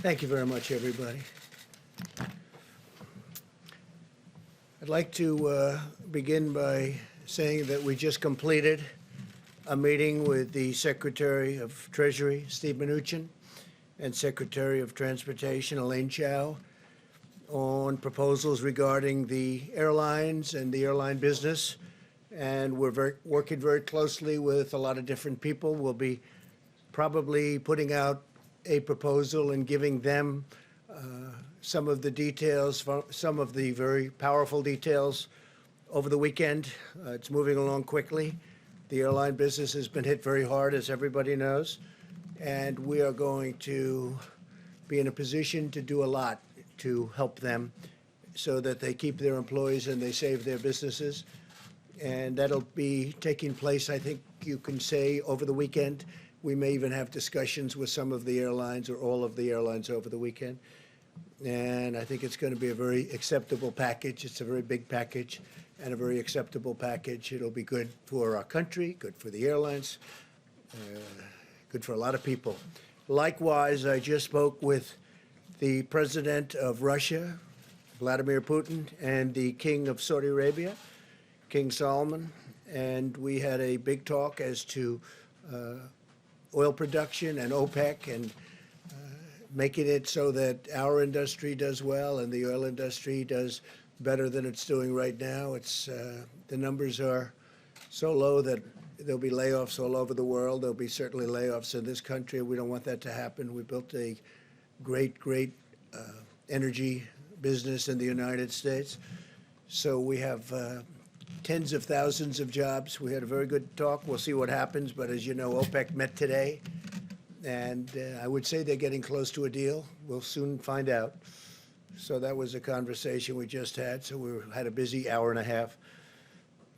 Thank you very much, everybody. I'd like to begin by saying that we just completed a meeting with the Secretary of Treasury, Steve Mnuchin, and Secretary of Transportation, Elaine Chao, on proposals regarding the airlines and the airline business. And we're working very closely with a lot of different people. We'll be probably putting out a proposal and giving them some of the details, some of the very powerful details over the weekend. It's moving along quickly. The airline business has been hit very hard, as everybody knows, and we are going to be in a position to do a lot to help them so that they keep their employees and they save their businesses. And that'll be taking place, I think you can say, over the weekend. We may even have discussions with some of the airlines or all of the airlines over the weekend. And I think it's going to be a very acceptable package. It's a very big package and a very acceptable package. It'll be good for our country, good for the airlines, good for a lot of people. Likewise, I just spoke with the president of Russia, Vladimir Putin, and the king of Saudi Arabia, King Salman, and we had a big talk as to oil production and OPEC and making it so that our industry does well and the oil industry does better than it's doing right now. It's the numbers are so low that there'll be layoffs all over the world. There'll be certainly layoffs in this country. We don't want that to happen. We built a great energy business in the United States. So we have tens of thousands of jobs. We had a very good talk. We'll see what happens. But as you know, OPEC met today, and I would say they're getting close to a deal. We'll soon find out. So that was a conversation we just had. So we had a busy hour and a half.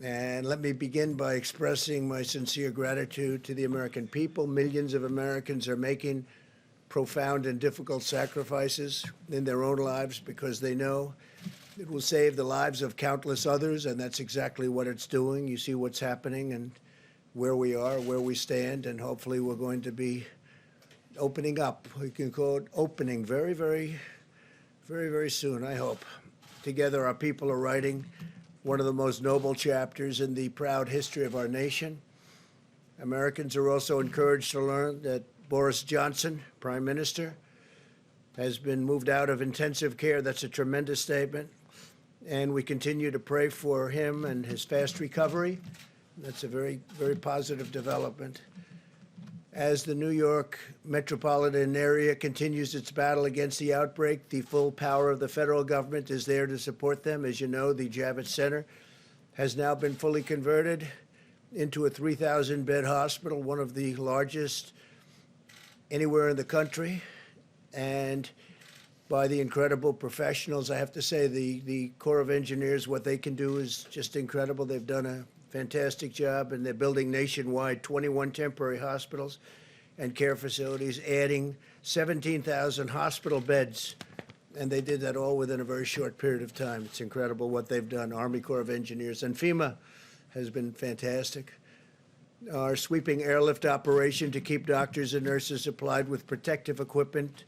And let me begin by expressing my sincere gratitude to the American people. Millions of Americans are making profound and difficult sacrifices in their own lives because they know it will save the lives of countless others, and that's exactly what it's doing. You see what's happening and where we are, where we stand, and hopefully we're going to be opening up. We can call it opening very, very, very, very soon, I hope. Together, our people are writing one of the most noble chapters in the proud history of our nation. Americans are also encouraged to learn that Boris Johnson, Prime Minister, has been moved out of intensive care. That's a tremendous statement. And we continue to pray for him and his fast recovery. That's a very, very positive development. As the New York metropolitan area continues its battle against the outbreak, the full power of the federal government is there to support them. As you know, the Javits Center has now been fully converted into a 3,000-bed hospital, one of the largest anywhere in the country. And by the incredible professionals, I have to say the Corps of Engineers, what they can do is just incredible. They've done a fantastic job, and they're building nationwide 21 temporary hospitals and care facilities, adding 17,000 hospital beds, and they did that all within a very short period of time. It's incredible what they've done. Army Corps of Engineers and FEMA has been fantastic. Our sweeping airlift operation to keep doctors and nurses supplied with protective equipment,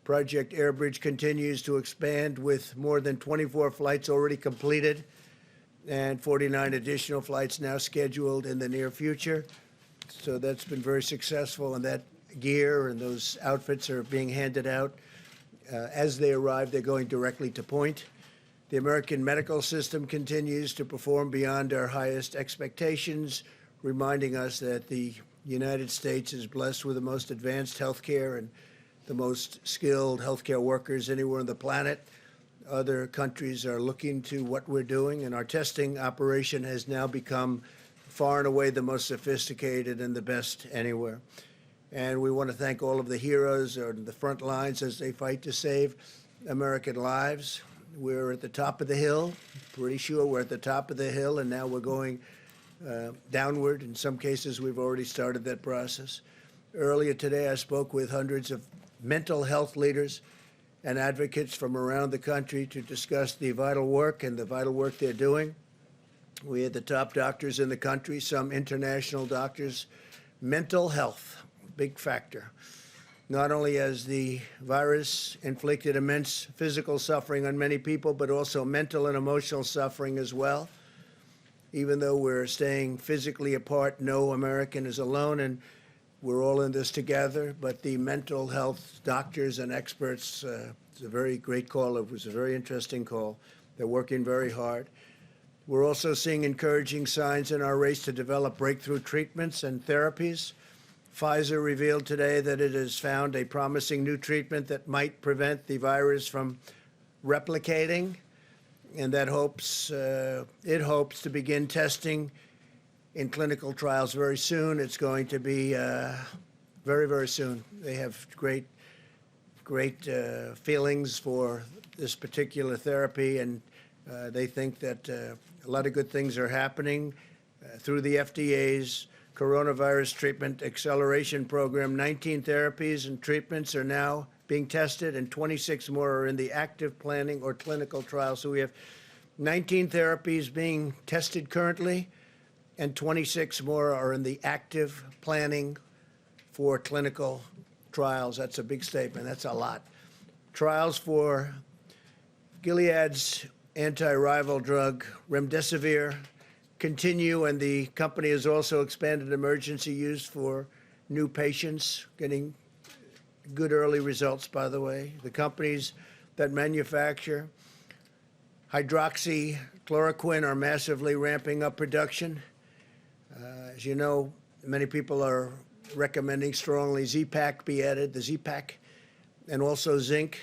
Project Airbridge, continues to expand with more than 24 flights already completed and 49 additional flights now scheduled in the near future. So that's been very successful, and that gear and those outfits are being handed out. As they arrive, they're going directly to point. The American medical system continues to perform beyond our highest expectations, reminding us that the United States is blessed with the most advanced health care and the most skilled healthcare workers anywhere on the planet. Other countries are looking to what we're doing, and our testing operation has now become far and away the most sophisticated and the best anywhere. And we want to thank all of the heroes on the front lines as they fight to save American lives. We're at the top of the hill, pretty sure we're at the top of the hill, and now we're going downward. In some cases, we've already started that process. Earlier today, I spoke with hundreds of mental health leaders and advocates from around the country to discuss the vital work and the vital work they're doing. We had the top doctors in the country, some international doctors. Mental health, big factor. Not only has the virus inflicted immense physical suffering on many people, but also mental and emotional suffering as well. Even though we're staying physically apart, no American is alone, and we're all in this together. But the mental health doctors and experts, it's a very great call. It was a very interesting call. They're working very hard. We're also seeing encouraging signs in our race to develop breakthrough treatments and therapies. Pfizer revealed today that it has found a promising new treatment that might prevent the virus from replicating, and that it hopes to begin testing in clinical trials very soon. It's going to be very, very soon. They have great feelings for this particular therapy, and they think that a lot of good things are happening through the FDA's Coronavirus Treatment Acceleration Program. 19 therapies and treatments are now being tested, and 26 more are in the active planning or clinical trials. So we have 19 therapies being tested currently, and 26 more are in the active planning for clinical trials. That's a big statement. That's a lot. Trials for Gilead's anti-rival drug remdesivir continue, and the company has also expanded emergency use for new patients, getting good early results, by the way. The companies that manufacture hydroxychloroquine are massively ramping up production. As you know, many people are recommending strongly Z-Pak be added, the Z-Pak, and also zinc.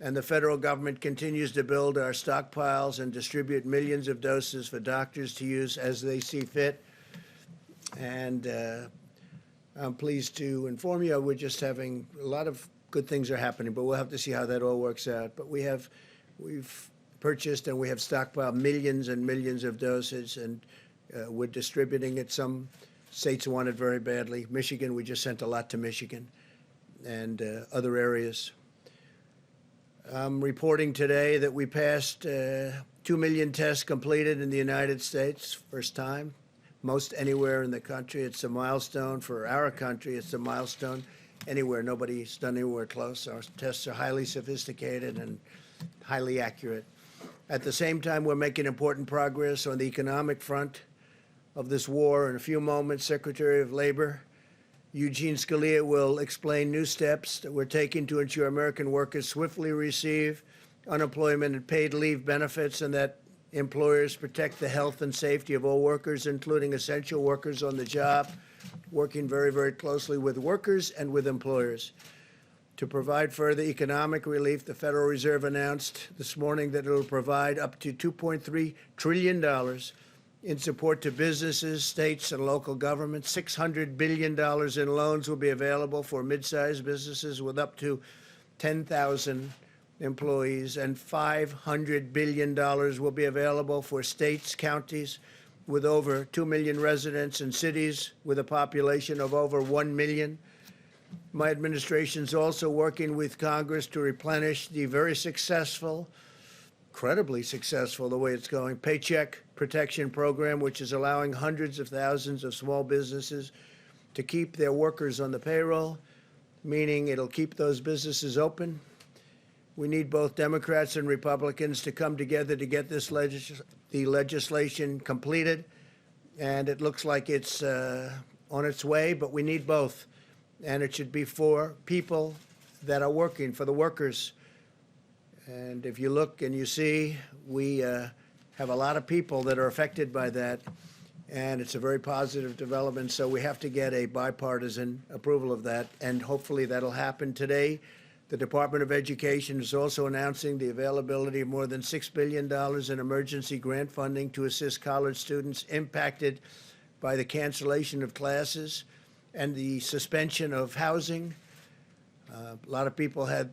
And the federal government continues to build our stockpiles and distribute millions of doses for doctors to use as they see fit. And I'm pleased to inform you we're just having a lot of good things are happening, but we'll have to see how that all works out. But we've purchased and we have stockpiled millions and millions of doses, and we're distributing it. Some states want it very badly. Michigan, we just sent a lot to Michigan and other areas. I'm reporting today that we passed 2 million tests completed in the United States, first time, most anywhere in the country. It's a milestone for our country. It's a milestone anywhere. Nobody's done anywhere close. Our tests are highly sophisticated and highly accurate. At the same time, we're making important progress on the economic front of this war. In a few moments, Secretary of Labor Eugene Scalia will explain new steps that we're taking to ensure American workers swiftly receive unemployment and paid leave benefits, and that employers protect the health and safety of all workers, including essential workers on the job, working very, very closely with workers and with employers. To provide further economic relief, the Federal Reserve announced this morning that it will provide up to $2.3 trillion in support to businesses, states, and local governments. $600 billion in loans will be available for mid-sized businesses with up to 10,000 employees, and $500 billion will be available for states, counties with over 2 million residents, and cities with a population of over 1 million. My administration is also working with Congress to replenish the very successful, incredibly successful, the way it's going, Paycheck Protection Program, which is allowing hundreds of thousands of small businesses to keep their workers on the payroll, meaning it'll keep those businesses open. We need both Democrats and Republicans to come together to get this the legislation completed, and it looks like it's on its way, but we need both. And it should be for people that are working, for the workers. And if you look and you see, we have a lot of people that are affected by that, and it's a very positive development. So we have to get a bipartisan approval of that, and hopefully that'll happen today. The Department of Education is also announcing the availability of more than $6 billion in emergency grant funding to assist college students impacted by the cancellation of classes and the suspension of housing. A lot of people had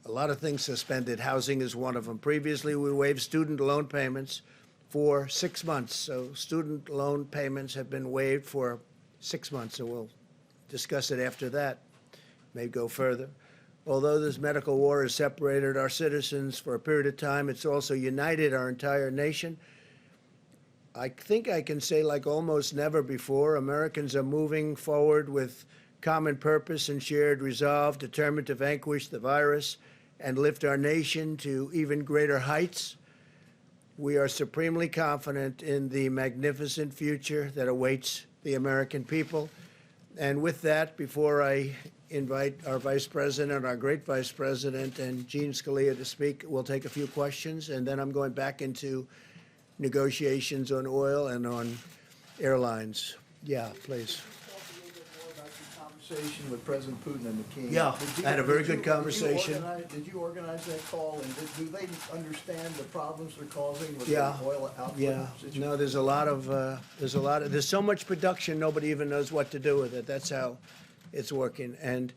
a lot of things suspended. Housing is one of them. Previously, we waived student loan payments for 6 months. So student loan payments have been waived for 6 months, and we'll discuss it after that, may go further. Although this medical war has separated our citizens for a period of time, it's also united our entire nation. I think I can say, like almost never before, Americans are moving forward with common purpose and shared resolve, determined to vanquish the virus and lift our nation to even greater heights. We are supremely confident in the magnificent future that awaits the American people. And with that, before I invite our Vice President, our great Vice President, and Gene Scalia to speak, we'll take a few questions, and then I'm going back into negotiations on oil and on airlines. Yeah, please. Conversation with President Putin and the King. Yeah, I had a very good conversation. Did you organize that call, and do they understand the problems they're causing with Yeah, the oil output? yeah. situation? No, there's so much production, nobody even knows what to do with it. That's how it's working. And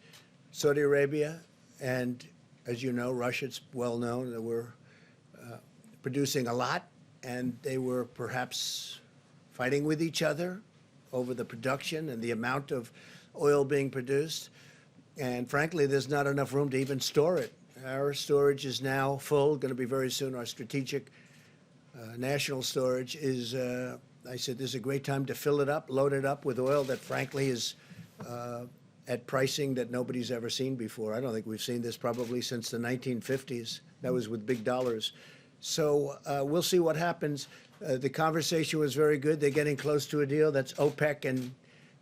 Saudi Arabia and, as you know, Russia, it's well known that we're producing a lot, and they were perhaps fighting with each other over the production and the amount of oil being produced. And frankly, there's not enough room to even store it. Our storage is now full, going to be very soon. Our strategic national storage is, I said, this is a great time to fill it up, load it up with oil that frankly is at pricing that nobody's ever seen before. I don't think we've seen this probably since the 1950s. That was with big dollars. So we'll see what happens. The conversation was very good. They're getting close to a deal. That's OPEC and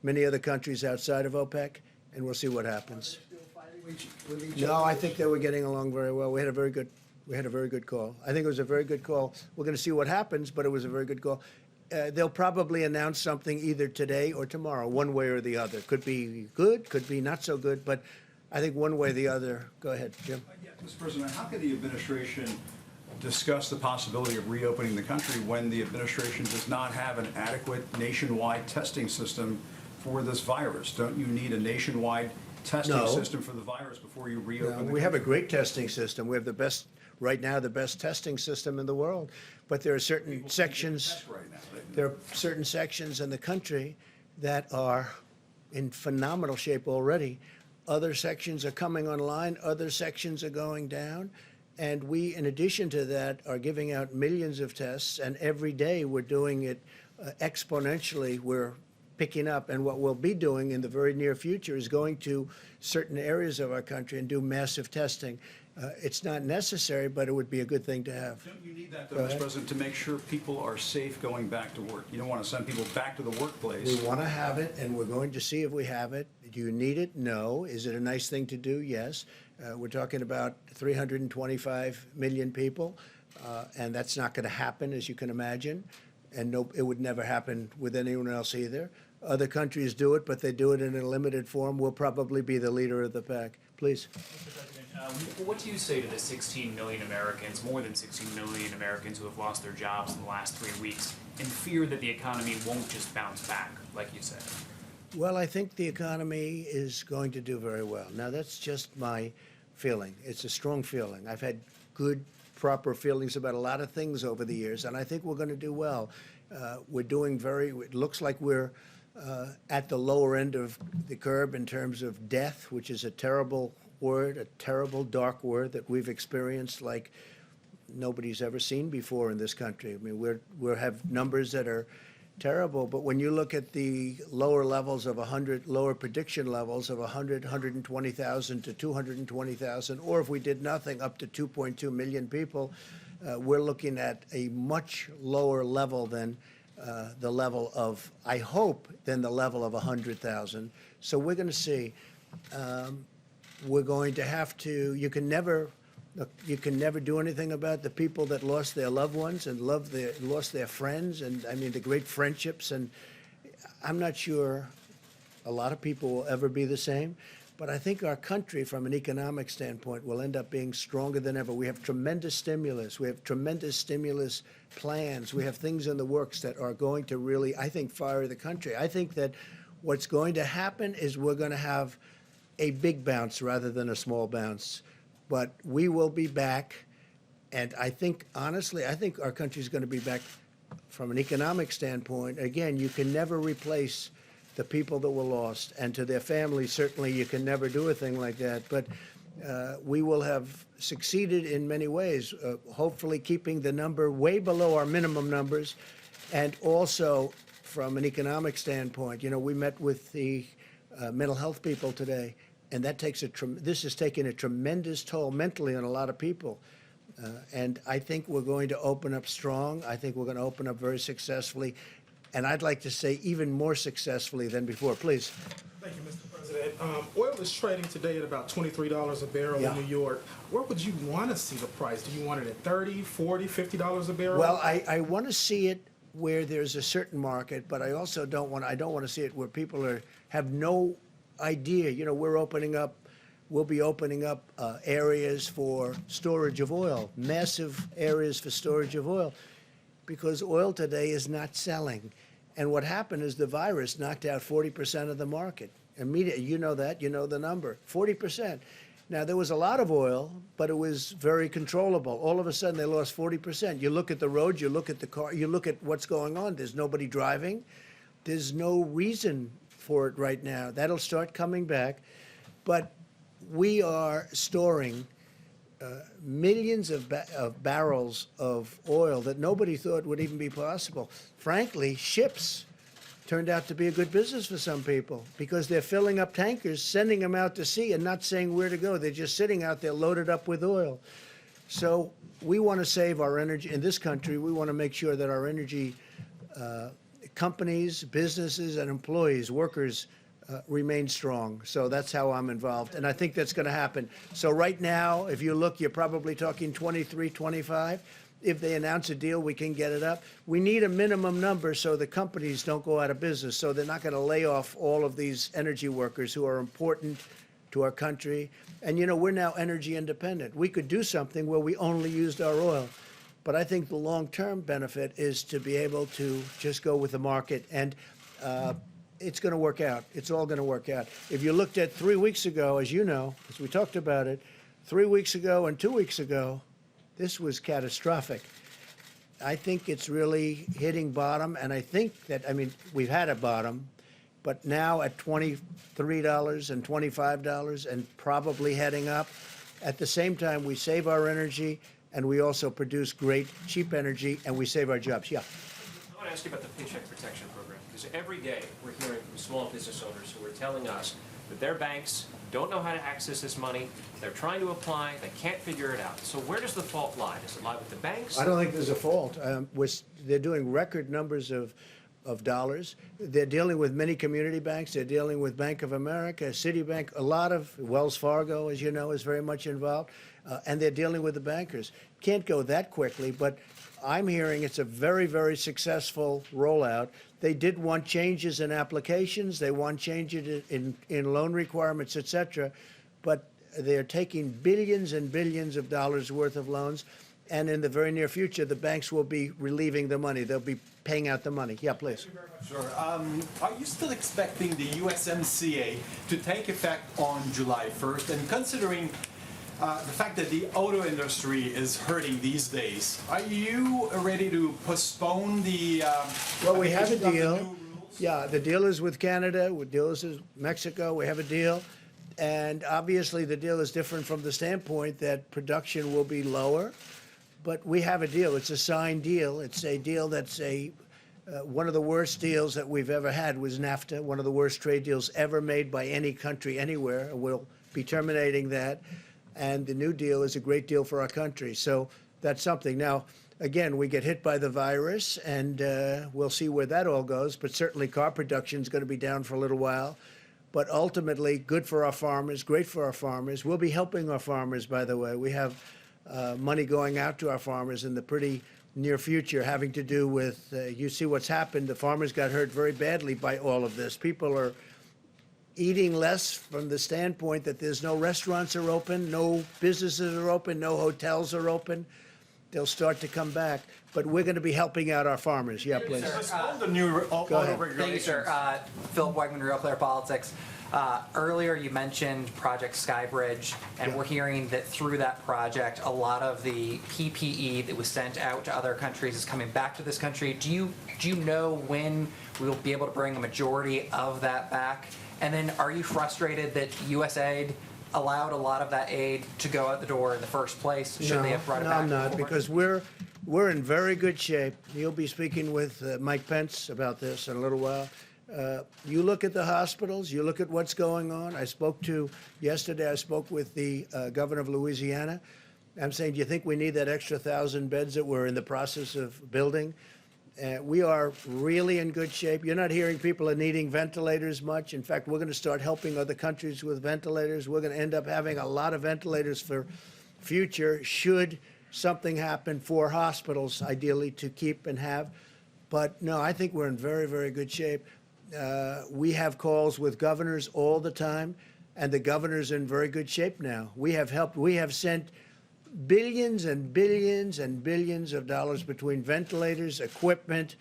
many other countries outside of OPEC, and we'll see what happens. Are they still fighting with each No, other? I think they were getting along very well. We had a very good call. I think it was a very good call. We're going to see what happens, but it was a very good call. They'll probably announce something either today or tomorrow, one way or the other. Could be good, could be not so good, but I think one way or the other. Go ahead, Jim. Yeah, Mr. President, how could the administration discuss the possibility of reopening the country when the administration does not have an adequate nationwide testing system for this virus? Don't you need a nationwide testing No. system for the virus before you reopen the We have a country? great testing system. We have the best, right now, the best testing system in the world. But there are certain People can't sections. test right now. There are certain sections in the country that are in phenomenal shape already. Other sections are coming online, other sections are going down. And we, in addition to that, are giving out millions of tests, and every day we're doing it exponentially. We're picking up, and what we'll be doing in the very near future is going to certain areas of our country and do massive testing. It's not necessary, but it would be a good thing to have. Don't you need that, Go though, ahead. Mr. President, to make sure people are safe going back to work? You don't want to send people back to the workplace. We want to have it, and we're going to see if we have it. Do you need it? No. Is it a nice thing to do? Yes. We're talking about 325 million people, and that's not going to happen, as you can imagine. And no, it would never happen with anyone else either. Other countries do it, but they do it in a limited form. We'll probably be the leader of the pack. Please. Mr. President, what do you say to the 16 million Americans, more than 16 million Americans who have lost their jobs in the last 3 weeks and fear that the economy won't just bounce back, like you said? Well, I think the economy is going to do very well. Now, that's just my feeling. It's a strong feeling. I've had good, proper feelings about a lot of things over the years, and I think we're going to do well. We're doing it looks like we're at the lower end of the curve in terms of death, which is a terrible word, a terrible, dark word that we've experienced like nobody's ever seen before in this country. I mean, we have numbers that are terrible, but when you look at the lower levels of 100, lower prediction levels of 100, 120,000 to 220,000, or if we did nothing, up to 2.2 million people, we're looking at a much lower level than the level of, I hope, than the level of 100,000. So we're going to see. We're going to have to, you can never do anything about the people that lost their loved ones and lost their friends, and I mean the great friendships. And I'm not sure a lot of people will ever be the same, but I think our country, from an economic standpoint, will end up being stronger than ever. We have tremendous stimulus. We have tremendous stimulus plans. We have things in the works that are going to really, I think, fire the country. I think that what's going to happen is we're going to have a big bounce rather than a small bounce. But we will be back, and I think, honestly, I think our country's going to be back from an economic standpoint. Again, you can never replace the people that were lost, and to their families, certainly you can never do a thing like that. But we will have succeeded in many ways, hopefully keeping the number way below our minimum numbers, and also from an economic standpoint. You know, we met with the mental health people today, and that takes this is taking a tremendous toll mentally on a lot of people. And I think we're going to open up strong. I think we're going to open up very successfully, and I'd like to say even more successfully than before. Please. Thank you, Mr. President. Oil is trading today at about $23 a barrel Yeah. in New York. Where would you want to see the price? Do you want it at $30, $40, $50 a barrel? Well, I want to see it where there's a certain market, but I also don't want to see it where people have no idea. You know, we'll be opening up areas for storage of oil, massive areas for storage of oil, because oil today is not selling. And what happened is the virus knocked out 40% of the market. Immediately, you know that, you know the number, 40%. Now, there was a lot of oil, but it was very controllable. All of a sudden, they lost 40%. You look at the roads, you look at the car, you look at what's going on. There's nobody driving. There's no reason for it right now. That'll start coming back. But we are storing millions of barrels of oil that nobody thought would even be possible. Frankly, ships turned out to be a good business for some people because they're filling up tankers, sending them out to sea and not saying where to go. They're just sitting out there loaded up with oil. So we want to save our energy in this country. We want to make sure that our energy companies, businesses, and employees, workers, remain strong. So that's how I'm involved, and I think that's going to happen. So right now, if you look, you're probably talking 23, 25. If they announce a deal, we can get it up. We need a minimum number so the companies don't go out of business, so they're not going to lay off all of these energy workers who are important to our country. And, you know, we're now energy independent. We could do something where we only used our oil. But I think the long-term benefit is to be able to just go with the market, and it's going to work out. It's all going to work out. If you looked at 3 weeks ago, as you know, as we talked about it, 3 weeks ago and 2 weeks ago, this was catastrophic. I think it's really hitting bottom, and I think that, I mean, we've had a bottom, but now at $23 and $25 and probably heading up. At the same time, we save our energy, and we also produce great, cheap energy, and we save our jobs. Yeah. I want to ask you about the Paycheck Protection Program, because every day we're hearing from small business owners who are telling us that their banks don't know how to access this money, they're trying to apply, they can't figure it out. So where does the fault lie? Does it lie with the banks? I don't think there's a fault. They're doing record numbers of dollars. They're dealing with many community banks. They're dealing with Bank of America, Citibank, a lot of Wells Fargo, as you know, is very much involved. And they're dealing with the bankers. Can't go that quickly, but I'm hearing it's a very, very successful rollout. They did want changes in applications. They want changes in loan requirements, et cetera. But they're taking billions and billions of dollars worth of loans. And in the very near future, the banks will be relieving the money. They'll be paying out the money. Yeah, please. Sure. Are you still expecting the USMCA to take effect on July 1st? And considering the fact that the auto industry is hurting these days, are you ready to postpone the Well, we have a application of the deal. new rules? Yeah, the deal is with Canada, the deal is with Mexico. We have a deal. And obviously, the deal is different from the standpoint that production will be lower. But we have a deal. It's a signed deal. It's a deal that's one of the worst deals that we've ever had was NAFTA, one of the worst trade deals ever made by any country anywhere. We'll be terminating that. And the new deal is a great deal for our country. So that's something. Now, again, we get hit by the virus, and we'll see where that all goes. But certainly car production is going to be down for a little while. But ultimately, good for our farmers, great for our farmers. We'll be helping our farmers, by the way. We have money going out to our farmers in the pretty near future having to do with, you see what's happened. The farmers got hurt very badly by all of this. People are eating less from the standpoint that there's no restaurants are open, no businesses are open, no hotels are open. They'll start to come back. But we're going to be helping out our farmers. Yeah, please. Postpone the new auto ahead. regulations. Thank you, sir. Philip Wegman, Real Clear Politics. Earlier, you mentioned Project Skybridge, and Yeah. we're hearing that through that project, a lot of the PPE that was sent out to other countries is coming back to this country. Do you know when we will be able to bring a majority of that back? And then, are you frustrated that USAID allowed a lot of that aid to go out the door in the first place? Should they have brought it back? I'm not, before? because we're in very good shape. You'll be speaking with Mike Pence about this in a little while. You look at the hospitals, you look at what's going on. Yesterday I spoke with the governor of Louisiana. I'm saying, do you think we need that extra 1,000 beds that we're in the process of building? We are really in good shape. You're not hearing people are needing ventilators much. In fact, we're going to start helping other countries with ventilators. We're going to end up having a lot of ventilators for future should something happen for hospitals, ideally to keep and have. But no, I think we're in very, very good shape. We have calls with governors all the time, and the governor's in very good shape now. We have sent billions and billions and billions of dollars between ventilators, equipment,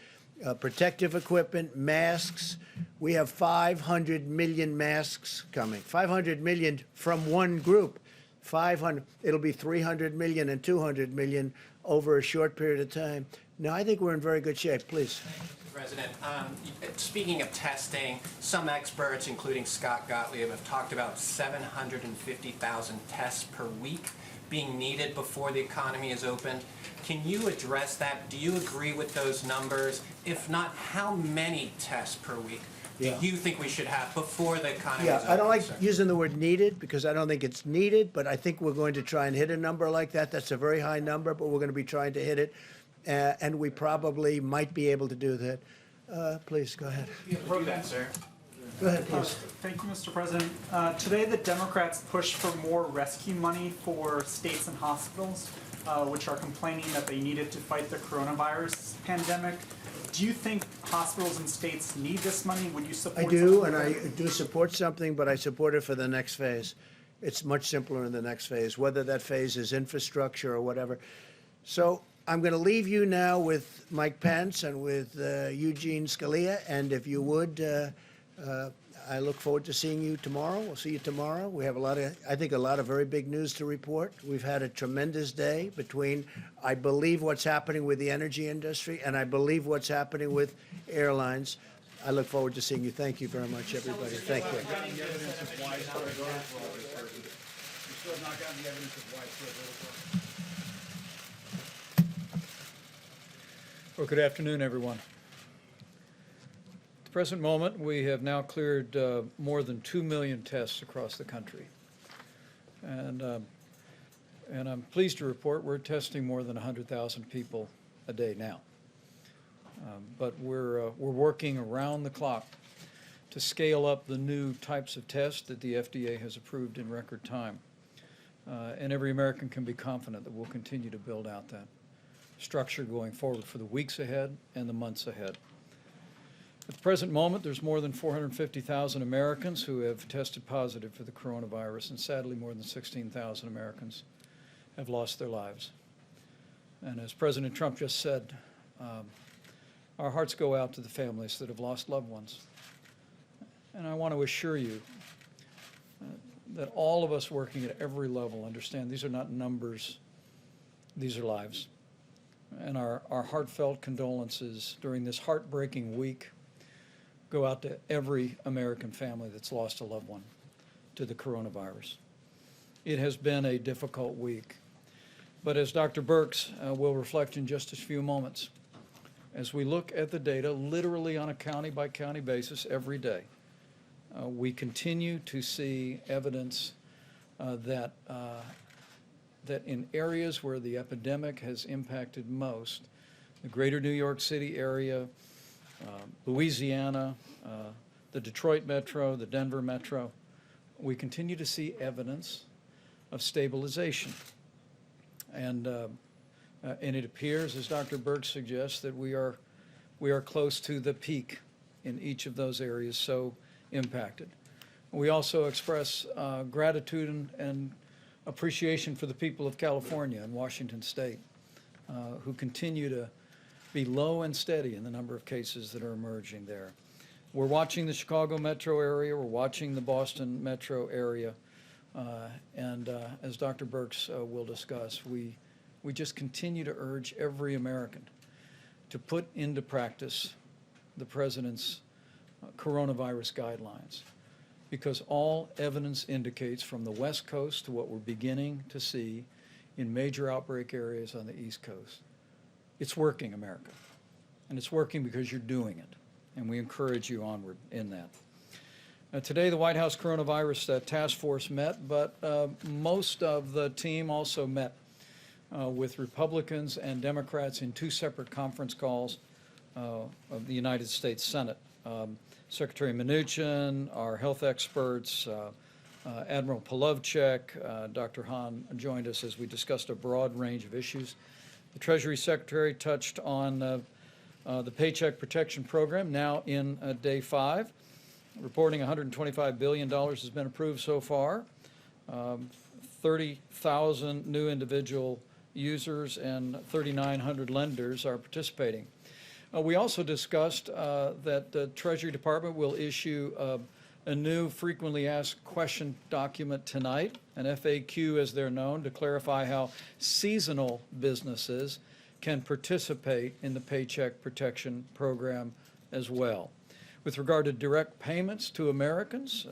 protective equipment, masks. We have 500 million masks coming. 500 million from one group. 500. It'll be 300 million and 200 million over a short period of time. No, I think we're in very good shape. Please. President, speaking of testing, some experts, including Scott Gottlieb, have talked about 750,000 tests per week being needed before the economy is opened. Can you address that? Do you agree with those numbers? If not, how many tests per week do you think we should have before the economy is open? I don't like sir? using the word needed because I don't think it's needed, but I think we're going to try and hit a number like that. That's a very high number, but we're going to be trying to hit it. And we probably might be able to do that. Please, go ahead. Prove that, sir. Go ahead, please. Thank you, Mr. President. Today, the Democrats pushed for more rescue money for states and hospitals, which are complaining that they need it to fight the coronavirus pandemic. Do you think hospitals and states need this money? Would you support I do, something and like I that? do support something, but I support it for the next phase. It's much simpler in the next phase, whether that phase is infrastructure or whatever. So I'm going to leave you now with Mike Pence and with Eugene Scalia, and if you would, I look forward to seeing you tomorrow. We'll see you tomorrow. We have I think, a lot of very big news to report. We've had a tremendous day between, I believe, what's happening with the energy industry, and I believe what's happening with airlines. I look forward to seeing you. Thank you very much, everybody. Thank you. Well, good afternoon, everyone. At the present moment, we have now cleared more than 2 million tests across the country. And I'm pleased to report we're testing more than 100,000 people a day now. But we're working around the clock to scale up the new types of tests that the FDA has approved in record time. And every American can be confident that we'll continue to build out that structure going forward for the weeks ahead and the months ahead. At the present moment, there's more than 450,000 Americans who have tested positive for the coronavirus, and sadly, more than 16,000 Americans have lost their lives. And as President Trump just said, our hearts go out to the families that have lost loved ones. And I want to assure you that all of us working at every level understand these are not numbers, these are lives. And our heartfelt condolences during this heartbreaking week go out to every American family that's lost a loved one to the coronavirus. It has been a difficult week. But as Dr. Birx will reflect in just a few moments, as we look at the data literally on a county-by-county basis every day, we continue to see evidence that in areas where the epidemic has impacted most, the greater New York City area, Louisiana, the Detroit metro, the Denver metro, we continue to see evidence of stabilization. And it appears, as Dr. Birx suggests, that we are close to the peak in each of those areas so impacted. We also express gratitude and appreciation for the people of California and Washington State, who continue to be low and steady in the number of cases that are emerging there. We're watching the Chicago metro area, we're watching the Boston metro area, and as Dr. Birx will discuss, we just continue to urge every American to put into practice the President's coronavirus guidelines, because all evidence indicates from the West Coast to what we're beginning to see in major outbreak areas on the East Coast, it's working, America. And it's working because you're doing it. and we encourage you onward in that. Today, the White House Coronavirus Task Force met, but most of the team also met with Republicans and Democrats in two separate conference calls of the United States Senate. Secretary Mnuchin, our health experts, Admiral Polovchek, Dr. Hahn joined us as we discussed a broad range of issues. The Treasury Secretary touched on the Paycheck Protection Program, now in day 5. Reporting $125 billion has been approved so far. 30,000 new individual users and 3,900 lenders are participating. We also discussed that the Treasury Department will issue a new frequently asked question document tonight, an FAQ as they're known, to clarify how seasonal businesses can participate in the Paycheck Protection Program as well. With regard to direct payments to Americans,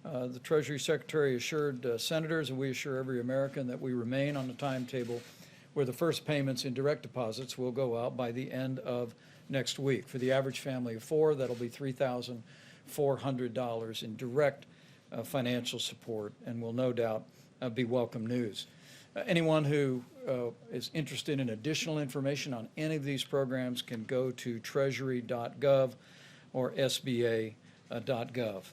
the Treasury Secretary assured senators, and we assure every American, that we remain on the timetable where the first payments in direct deposits will go out by the end of next week. For the average family of 4, that'll be $3,400 in direct financial support, and will no doubt be welcome news. Anyone who is interested in additional information on any of these programs can go to treasury.gov or sba.gov.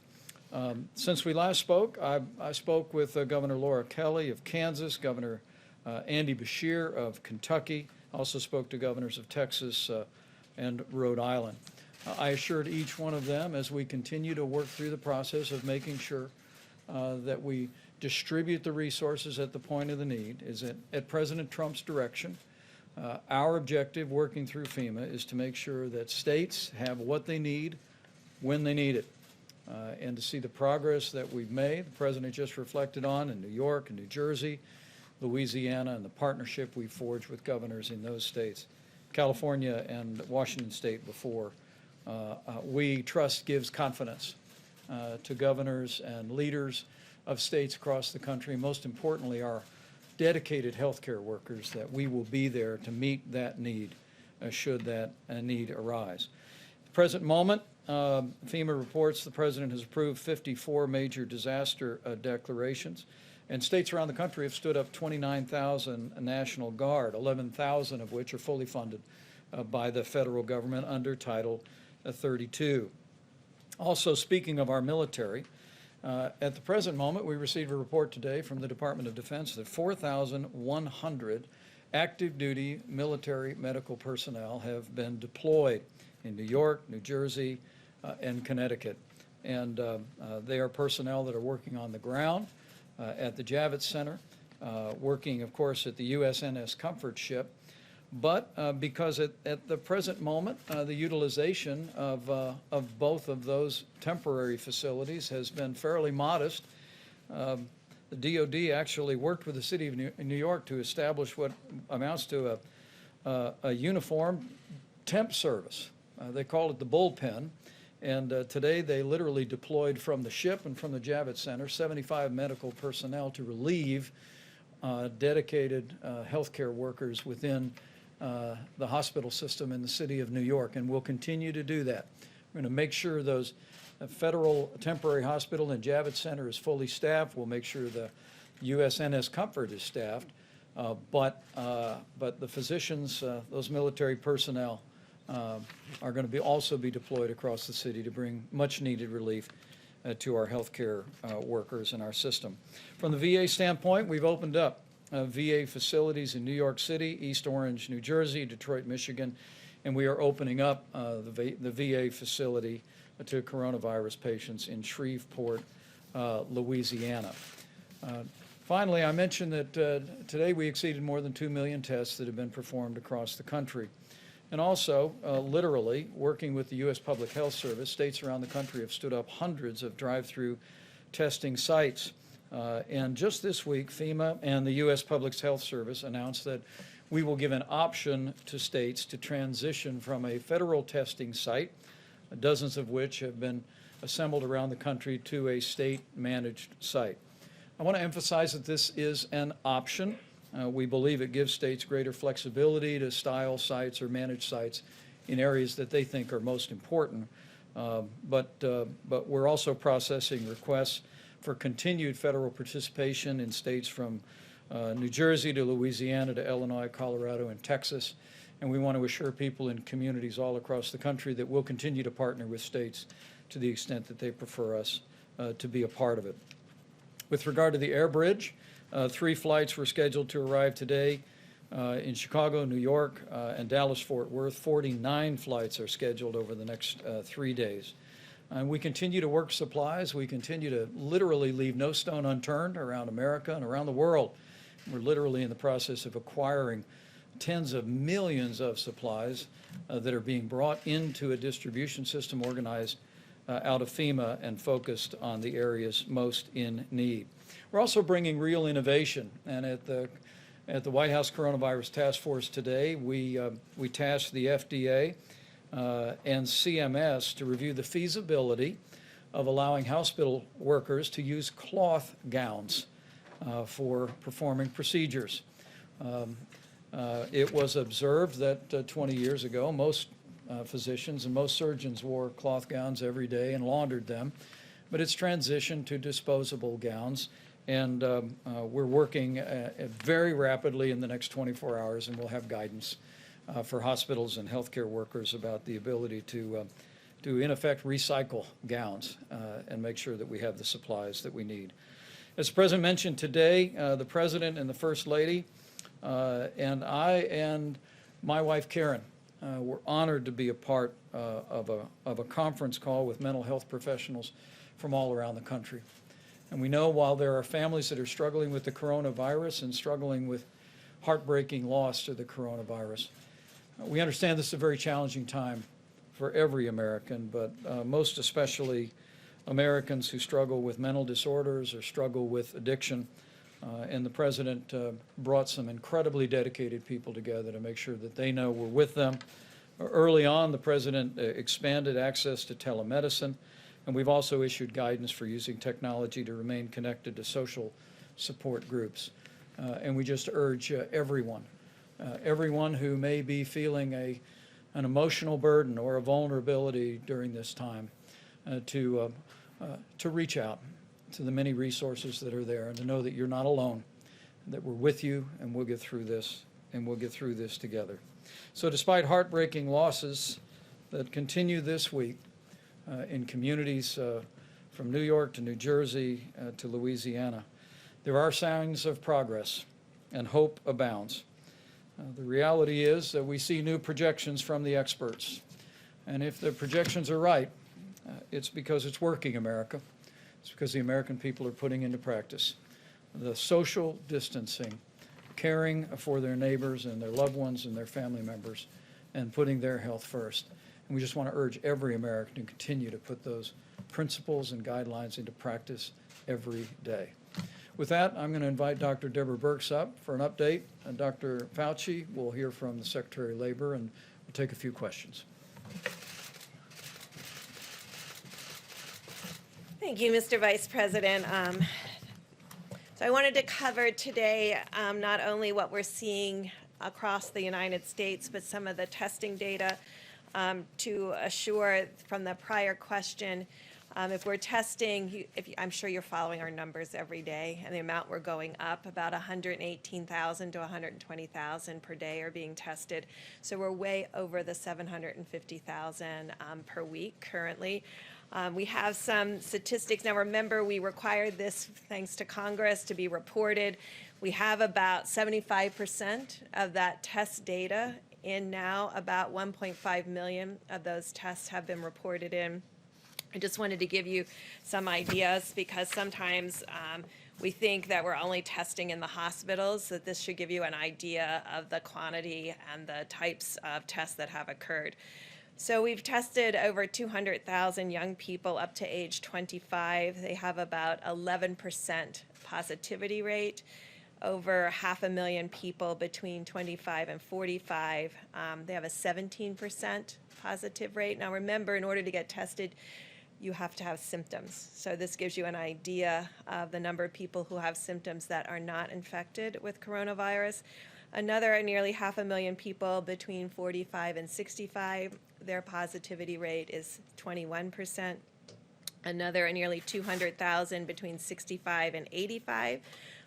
Since we last spoke, I spoke with Governor Laura Kelly of Kansas, Governor Andy Beshear of Kentucky, also spoke to governors of Texas and Rhode Island. I assured each one of them, as we continue to work through the process of making sure that we distribute the resources at the point of the need, is that at President Trump's direction, our objective working through FEMA is to make sure that states have what they need when they need it. And to see the progress that we've made, the President just reflected on in New York and New Jersey, Louisiana, and the partnership we forged with governors in those states, California and Washington State before. We trust gives confidence to governors and leaders of states across the country, most importantly our dedicated healthcare workers, that we will be there to meet that need should that need arise. At the present moment, FEMA reports the President has approved 54 major disaster declarations, and states around the country have stood up 29,000 National Guard, 11,000 of which are fully funded by the federal government under Title 32. Also, speaking of our military, at the present moment, we received a report today from the Department of Defense that 4,100 active duty military medical personnel have been deployed in New York, New Jersey, and Connecticut. And they are personnel that are working on the ground at the Javits Center, working, of course, at the USNS Comfort ship. But because at the present moment, the utilization of both of those temporary facilities has been fairly modest. The DOD actually worked with the city of New York to establish what amounts to a uniform temp service. They call it the bullpen. And today they literally deployed from the ship and from the Javits Center 75 medical personnel to relieve dedicated healthcare workers within the hospital system in the city of New York, and we'll continue to do that. We're going to make sure those federal temporary hospital and Javits Center is fully staffed. We'll make sure the USNS Comfort is staffed, but the physicians, those military personnel, are going to also be deployed across the city to bring much-needed relief to our healthcare workers in our system. From the VA standpoint, we've opened up VA facilities in New York City, East Orange, New Jersey, Detroit, Michigan, and we are opening up the VA facility to coronavirus patients in Shreveport, Louisiana. Finally, I mentioned that today we exceeded more than 2 million tests that have been performed across the country. And also, literally, working with the U.S. Public Health Service, states around the country have stood up hundreds of drive-through testing sites. And just this week, FEMA and the U.S. Public Health Service announced that we will give an option to states to transition from a federal testing site, dozens of which have been assembled around the country, to a state-managed site. I want to emphasize that this is an option. We believe it gives states greater flexibility to style sites or manage sites in areas that they think are most important. But we're also processing requests for continued federal participation in states from New Jersey to Louisiana to Illinois, Colorado, and Texas. And we want to assure people in communities all across the country that we'll continue to partner with states to the extent that they prefer us to be a part of it. With regard to the air bridge, 3 flights were scheduled to arrive today in Chicago, New York, and Dallas-Fort Worth. 49 flights are scheduled over the next 3 days. And we continue to work supplies. We continue to literally leave no stone unturned around America and around the world. We're literally in the process of acquiring tens of millions of supplies that are being brought into a distribution system organized out of FEMA and focused on the areas most in need. We're also bringing real innovation, and at the White House Coronavirus Task Force today, we tasked the FDA and CMS to review the feasibility of allowing hospital workers to use cloth gowns for performing procedures. It was observed that 20 years ago, most physicians and most surgeons wore cloth gowns every day and laundered them, but it's transitioned to disposable gowns, and we're working very rapidly in the next 24 hours, and we'll have guidance for hospitals and healthcare workers about the ability to in effect, recycle gowns and make sure that we have the supplies that we need. As the President mentioned today, the President and the First Lady and I and my wife Karen were honored to be a part of a conference call with mental health professionals from all around the country. And we know while there are families that are struggling with the coronavirus and struggling with heartbreaking loss to the coronavirus, we understand this is a very challenging time for every American, but most especially Americans who struggle with mental disorders or struggle with addiction. And the President brought some incredibly dedicated people together to make sure that they know we're with them. Early on, the President expanded access to telemedicine, and we've also issued guidance for using technology to remain connected to social support groups. And we just urge everyone who may be feeling an emotional burden or a vulnerability during this time to reach out to the many resources that are there and to know that you're not alone, that we're with you, and we'll get through this, and we'll get through this together. So despite heartbreaking losses that continue this week in communities from New York to New Jersey to Louisiana, there are signs of progress and hope abounds. The reality is that we see new projections from the experts. And if the projections are right, it's because it's working, America. It's because the American people are putting into practice the social distancing, caring for their neighbors and their loved ones and their family members, and putting their health first. And we just want to urge every American to continue to put those principles and guidelines into practice every day. With that, I'm going to invite Dr. Deborah Birx up for an update. And Dr. Fauci will hear from the Secretary of Labor, and we'll take a few questions. Thank you, Mr. Vice President. So I wanted to cover today not only what we're seeing across the United States, but some of the testing data to assure from the prior question, if we're testing, I'm sure you're following our numbers every day, and the amount we're going up, about 118,000 to 120,000 per day are being tested. So we're way over the 750,000 per week currently. We have some statistics. Now remember, we required this, thanks to Congress, to be reported. We have about 75% of that test data in now. About 1.5 million of those tests have been reported in. I just wanted to give you some ideas because sometimes we think that we're only testing in the hospitals, that this should give you an idea of the quantity and the types of tests that have occurred. So we've tested over 200,000 young people up to age 25. They have about 11% positivity rate. Over 500,000 people between 25 and 45. They have a 17% positive rate. Now remember, in order to get tested, you have to have symptoms. So this gives you an idea of the number of people who have symptoms that are not infected with coronavirus. Another nearly 500,000 people between 45 and 65, their positivity rate is 21%. Another nearly 200,000 between 65 and 85,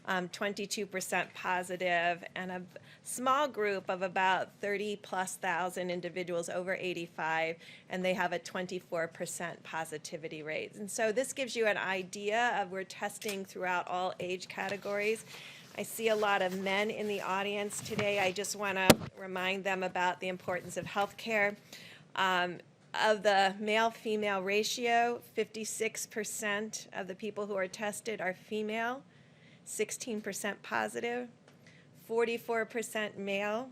22% positive, and a small group of about 30+ thousand individuals over 85, and they have a 24% positivity rate. And so this gives you an idea of we're testing throughout all age categories. I see a lot of men in the audience today. I just want to remind them about the importance of health care. Of the male-female ratio, 56% of the people who are tested are female, 16% positive, 44% male,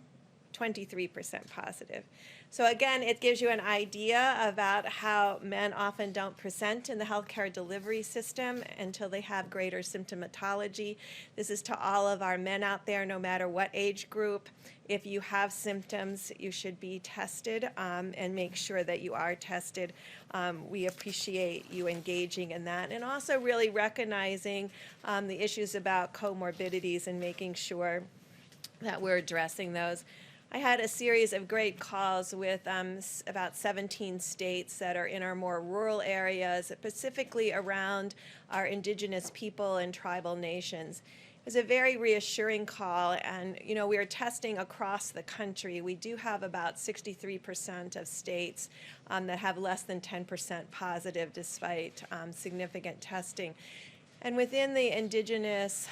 23% positive. So again, it gives you an idea about how men often don't present in the healthcare delivery system until they have greater symptomatology. This is to all of our men out there, no matter what age group. If you have symptoms, you should be tested and make sure that you are tested. We appreciate you engaging in that, and also really recognizing the issues about comorbidities and making sure that we're addressing those. I had a series of great calls with about 17 states that are in our more rural areas, specifically around our indigenous people and tribal nations. It was a very reassuring call, and we are testing across the country. We do have about 63% of states that have less than 10% positive despite significant testing. And within the indigenous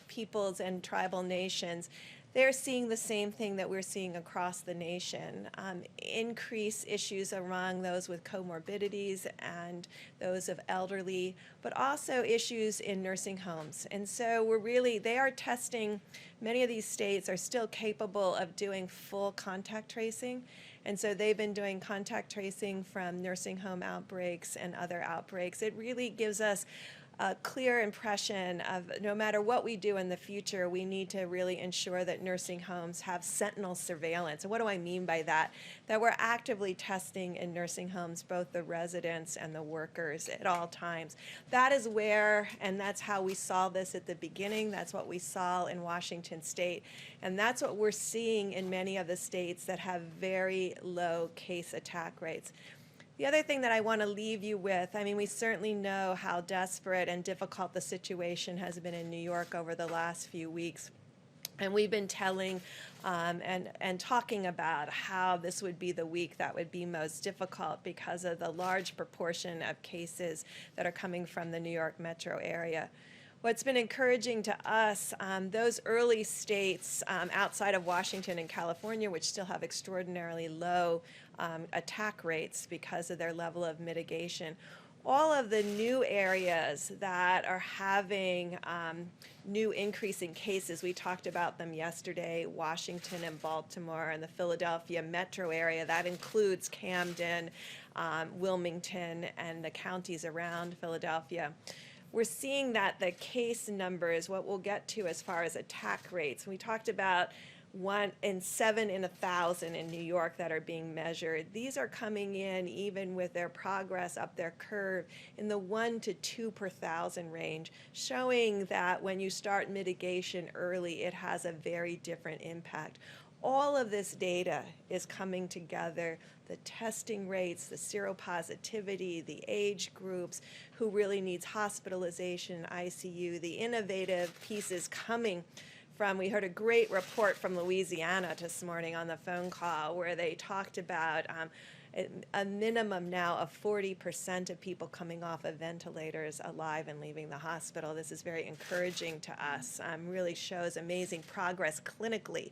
peoples and tribal nations, they're seeing the same thing that we're seeing across the nation, increased issues among those with comorbidities and those of elderly, but also issues in nursing homes. And so they are testing, many of these states are still capable of doing full contact tracing. And so they've been doing contact tracing from nursing home outbreaks and other outbreaks. It really gives us a clear impression of no matter what we do in the future, we need to really ensure that nursing homes have sentinel surveillance. And what do I mean by that? That we're actively testing in nursing homes, both the residents and the workers at all times. That is where, and that's how we saw this at the beginning. That's what we saw in Washington State. And that's what we're seeing in many of the states that have very low case attack rates. The other thing that I want to leave you with, we certainly know how desperate and difficult the situation has been in New York over the last few weeks. And we've been telling and talking about how this would be the week that would be most difficult because of the large proportion of cases that are coming from the New York metro area. What's been encouraging to us, those early states outside of Washington and California, which still have extraordinarily low attack rates because of their level of mitigation, all of the new areas that are having new increasing cases, we talked about them yesterday, Washington and Baltimore and the Philadelphia metro area. That includes Camden, Wilmington, and the counties around Philadelphia. We're seeing that the case numbers, what we'll get to as far as attack rates, we talked about 1 in 7 in 1,000 in New York that are being measured. These are coming in even with their progress up their curve in the 1 to 2 per 1,000 range, showing that when you start mitigation early, it has a very different impact. All of this data is coming together, the testing rates, the seropositivity, the age groups, who really needs hospitalization, ICU, the innovative pieces coming from, we heard a great report from Louisiana this morning on the phone call where they talked about a minimum now of 40% of people coming off of ventilators alive and leaving the hospital. This is very encouraging to us, really shows amazing progress clinically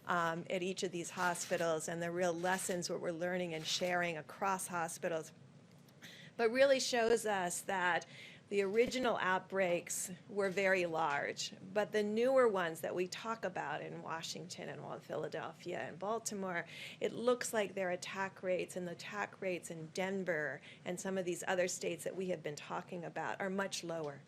at each of these hospitals and the real lessons what we're learning and sharing across hospitals. But really shows us that the original outbreaks were very large, but the newer ones that we talk about in Washington and Philadelphia and Baltimore, it looks like their attack rates and the attack rates in Denver and some of these other states that we have been talking about are much lower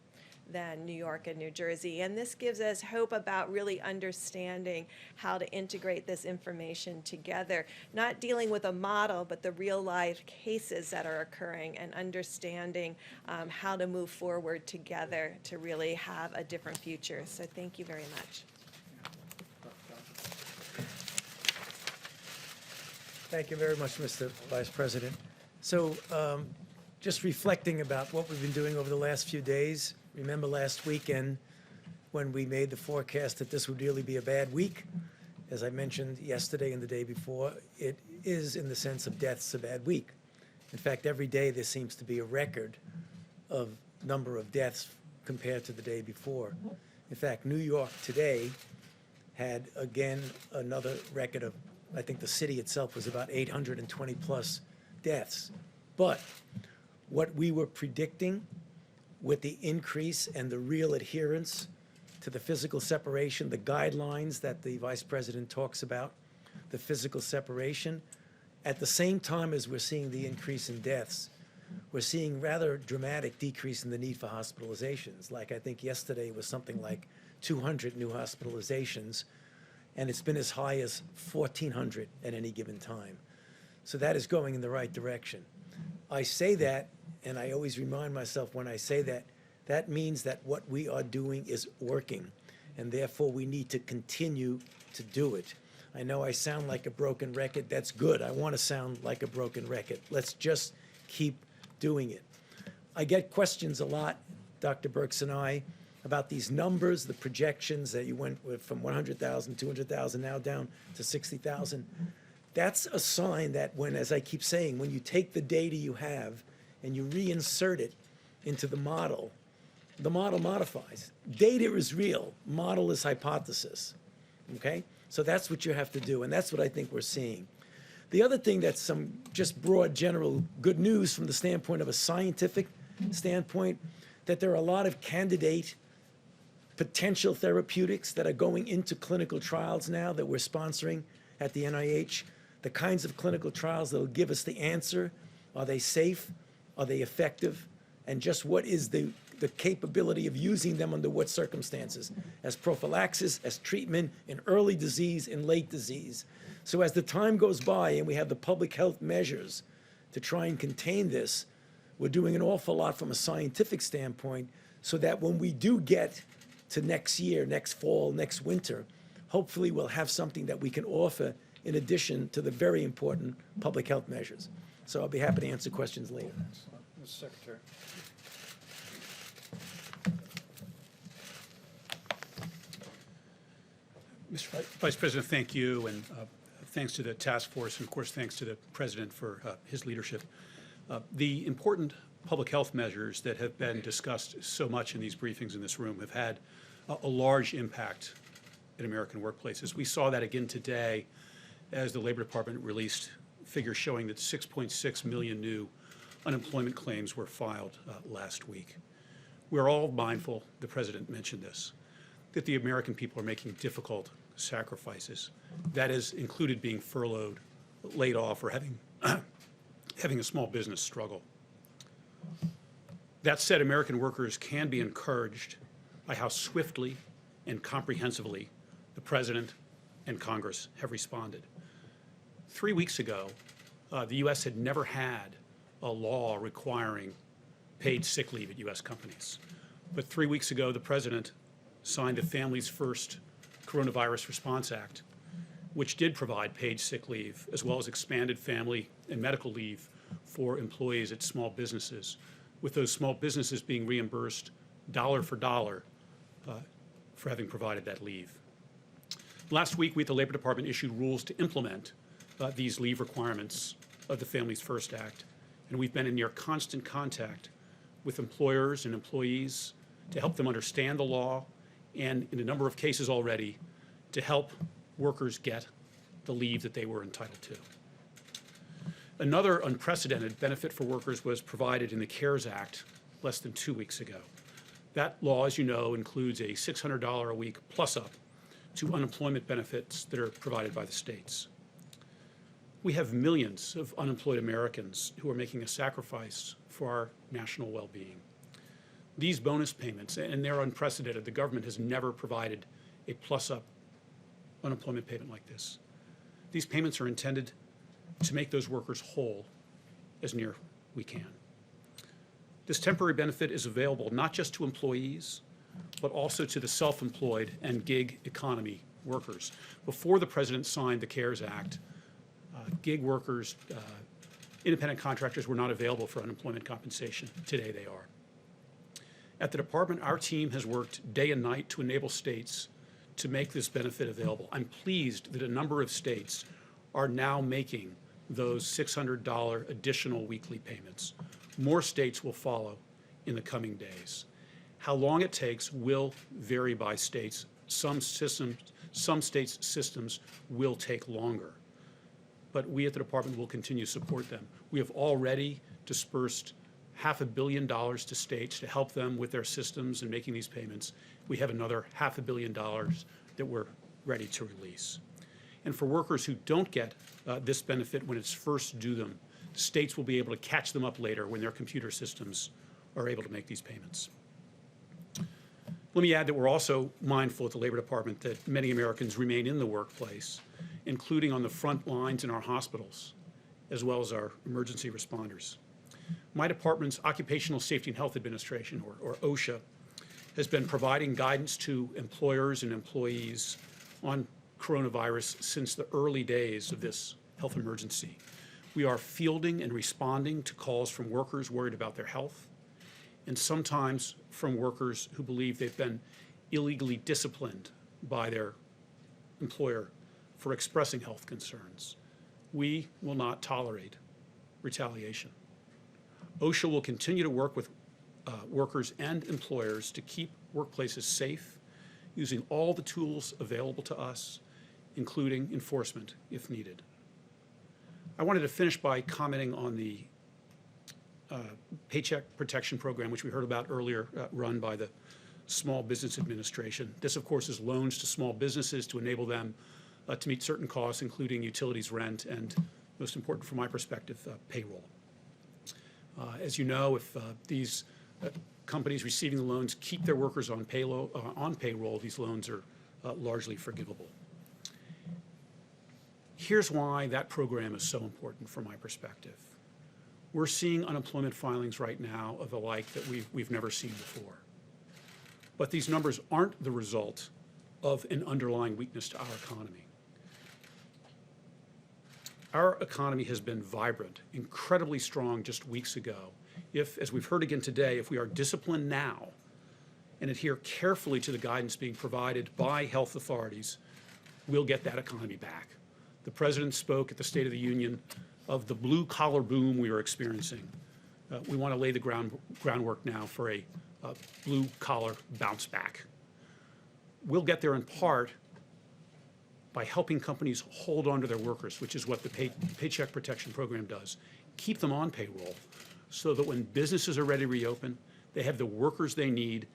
than New York and New Jersey. And this gives us hope about really understanding how to integrate this information together, not dealing with a model, but the real life cases that are occurring and understanding how to move forward together to really have a different future. So thank you very much. Thank you very much, Mr. Vice President. So, just reflecting about what we've been doing over the last few days, remember last weekend when we made the forecast that this would really be a bad week? As I mentioned yesterday and the day before, it is, in the sense of deaths, a bad week. In fact, every day there seems to be a record of number of deaths compared to the day before. In fact, New York today had, again, another record of, I think the city itself was about 820 plus deaths. But what we were predicting with the increase and the real adherence to the physical separation, the guidelines that the Vice President talks about, the physical separation, at the same time as we're seeing the increase in deaths, we're seeing rather dramatic decrease in the need for hospitalizations. Like I think yesterday was something like 200 new hospitalizations, and it's been as high as 1,400 at any given time. So that is going in the right direction. I say that, and I always remind myself when I say that, that means that what we are doing is working, and therefore we need to continue to do it. I know I sound like a broken record. That's good. I want to sound like a broken record. Let's just keep doing it. I get questions a lot, Dr. Birx and I, about these numbers, the projections that you went with from 100,000, 200,000, now down to 60,000. That's a sign that when, as I keep saying, when you take the data you have and you reinsert it into the model modifies. Data is real, model is hypothesis, okay? So that's what you have to do, and that's what I think we're seeing. The other thing that's some just broad, general good news from the standpoint of a scientific standpoint, that there are a lot of candidate potential therapeutics that are going into clinical trials now that we're sponsoring at the NIH, the kinds of clinical trials that will give us the answer. Are they safe? Are they effective? And just what is the capability of using them under what circumstances, as prophylaxis, as treatment, in early disease, in late disease. So as the time goes by and we have the public health measures to try and contain this, we're doing an awful lot from a scientific standpoint so that when we do get to next year, next fall, next winter, hopefully we'll have something that we can offer in addition to the very important public health measures. So I'll be happy to answer questions later. Mr. Secretary. Mr. Vice President, thank you, and thanks to the task force, and of course thanks to the President for his leadership. The important public health measures that have been discussed so much in these briefings in this room have had a large impact in American workplaces. We saw that again today as the Labor Department released figures showing that 6.6 million new unemployment claims were filed last week. We're all mindful, the President mentioned this, that the American people are making difficult sacrifices. That has included being furloughed, laid off, or having a small business struggle. That said, American workers can be encouraged by how swiftly and comprehensively the President and Congress have responded. 3 weeks ago, the U.S. had never had a law requiring paid sick leave at U.S. companies. But 3 weeks ago, the President signed the Families First Coronavirus Response Act, which did provide paid sick leave, as well as expanded family and medical leave for employees at small businesses, with those small businesses being reimbursed dollar for dollar for having provided that leave. Last week, we at the Labor Department issued rules to implement these leave requirements of the Families First Act, and we've been in near constant contact with employers and employees to help them understand the law, and in a number of cases already, to help workers get the leave that they were entitled to. Another unprecedented benefit for workers was provided in the CARES Act less than 2 weeks ago. That law, as you know, includes a $600 a week plus-up to unemployment benefits that are provided by the states. We have millions of unemployed Americans who are making a sacrifice for our national well-being. These bonus payments, and they're unprecedented, the government has never provided a plus-up unemployment payment like this. These payments are intended to make those workers whole as near we can. This temporary benefit is available not just to employees, but also to the self-employed and gig economy workers. Before the President signed the CARES Act, gig workers, independent contractors were not available for unemployment compensation. Today they are. At the department, our team has worked day and night to enable states to make this benefit available. I'm pleased that a number of states are now making those $600 additional weekly payments. More states will follow in the coming days. How long it takes will vary by states. Some states' systems will take longer, but we at the department will continue to support them. We have already dispersed $500 million to states to help them with their systems and making these payments. We have another $500 million that we're ready to release. And for workers who don't get this benefit when it's first due them, states will be able to catch them up later when their computer systems are able to make these payments. Let me add that we're also mindful at the Labor Department that many Americans remain in the workplace, including on the front lines in our hospitals, as well as our emergency responders. My department's Occupational Safety and Health Administration, or OSHA, has been providing guidance to employers and employees on coronavirus since the early days of this health emergency. We are fielding and responding to calls from workers worried about their health, and sometimes from workers who believe they've been illegally disciplined by their employer for expressing health concerns. We will not tolerate retaliation. OSHA will continue to work with workers and employers to keep workplaces safe, using all the tools available to us, including enforcement if needed. I wanted to finish by commenting on the Paycheck Protection Program, which we heard about earlier, run by the Small Business Administration. This, of course, is loans to small businesses to enable them to meet certain costs, including utilities, rent, and, most important from my perspective, payroll. As you know, if these companies receiving the loans keep their workers on payroll, these loans are largely forgivable. Here's why that program is so important from my perspective. We're seeing unemployment filings right now of a like that we've never seen before. But these numbers aren't the result of an underlying weakness to our economy. Our economy has been vibrant, incredibly strong just weeks ago. If, as we've heard again today, if we are disciplined now and adhere carefully to the guidance being provided by health authorities, we'll get that economy back. The President spoke at the State of the Union of the blue-collar boom we are experiencing. We want to lay the groundwork now for a blue-collar bounce back. We'll get there in part by helping companies hold on to their workers, which is what the Paycheck Protection Program does. Keep them on payroll so that when businesses are ready to reopen, they have the workers they need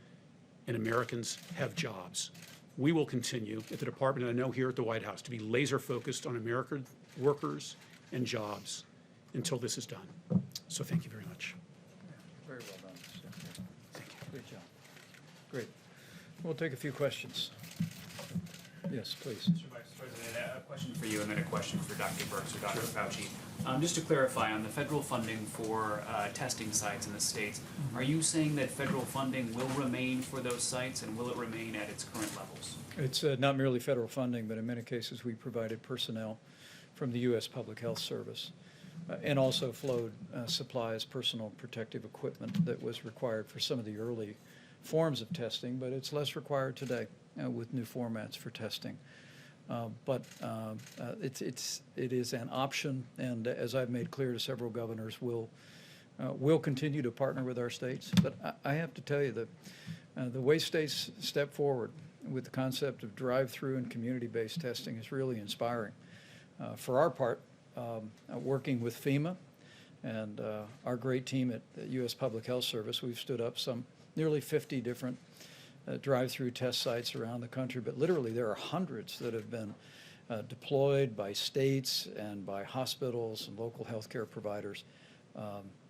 and Americans have jobs. We will continue at the department, and I know here at the White House, to be laser focused on American workers and jobs until this is done. So thank you very much. Very well done. Thank you. Great job. Great. We'll take a few questions. Yes, please. Mr. Vice President, a question for you and then a question for Dr. Birx or Dr. Fauci. Just to clarify, on the federal funding for testing sites in the states, are you saying that federal funding will remain for those sites and will it remain at its current levels? It's not merely federal funding, but in many cases we provided personnel from the U.S. Public Health Service and also flowed supplies, personal protective equipment that was required for some of the early forms of testing, but it's less required today with new formats for testing. It is an option, and as I've made clear to several governors, we'll continue to partner with our states. But I have to tell you that the way states step forward with the concept of drive-through and community-based testing is really inspiring. For our part, working with FEMA and our great team at the U.S. Public Health Service, we've stood up some nearly 50 different drive-through test sites around the country, but literally there are hundreds that have been deployed by states and by hospitals and local healthcare providers.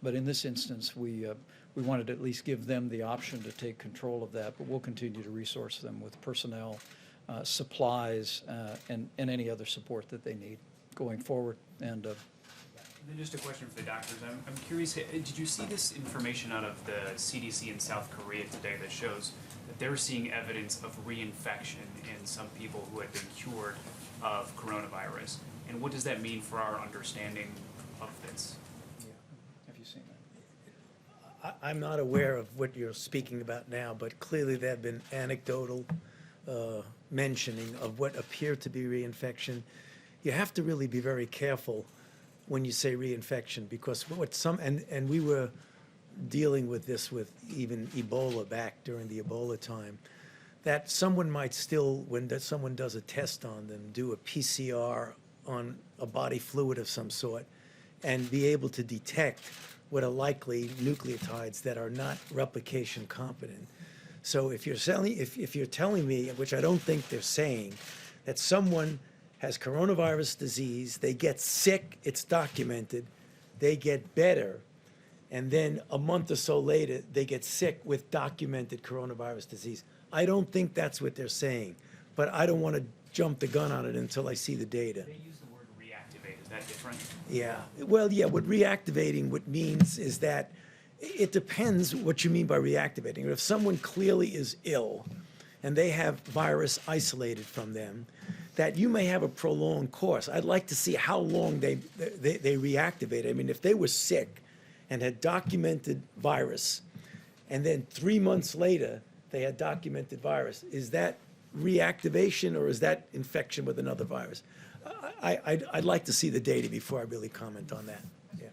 But in this instance, we wanted to at least give them the option to take control of that, but we'll continue to resource them with personnel, supplies, and any other support that they need going forward. And then just a question for the doctors. I'm curious, did you see this information out of the CDC in South Korea today that shows that they're seeing evidence of reinfection in some people who had been cured of coronavirus? And what does that mean for our understanding of this? Have you seen that? I'm not aware of what you're speaking about now, but clearly there have been anecdotal mentioning of what appear to be reinfection. You have to really be very careful when you say reinfection, because what some, and we were dealing with this with even Ebola back during the Ebola time, that someone might still, when someone does a test on them, do a PCR on a body fluid of some sort and be able to detect what are likely nucleotides that are not replication competent. So if you're telling me, which I don't think they're saying, that someone has coronavirus disease, they get sick, it's documented, they get better, and then a month or so later, they get sick with documented coronavirus disease. I don't think that's what they're saying, but I don't want to jump the gun on it until I see the data. They use the word reactivate, is that different? Yeah, well, yeah, what reactivating, what means is that it depends what you mean by reactivating. If someone clearly is ill and they have virus isolated from them, that you may have a prolonged course. I'd like to see how long they reactivate. I mean, if they were sick and had documented virus, and then 3 months later they had documented virus, is that reactivation or is that infection with another virus? I'd like to see the data before I really comment on that. Yeah.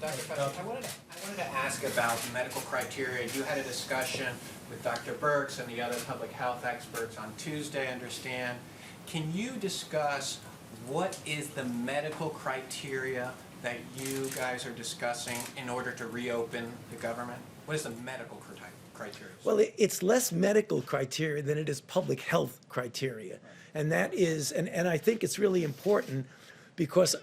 Dr. Fauci, I wanted to ask about medical criteria. You had a discussion with Dr. Birx and the other public health experts on Tuesday, I understand. Can you discuss what is the medical criteria that you guys are discussing in order to reopen the government? What is the medical criteria? Well, it's less medical criteria than it is public health criteria. And that is, and I think it's really important because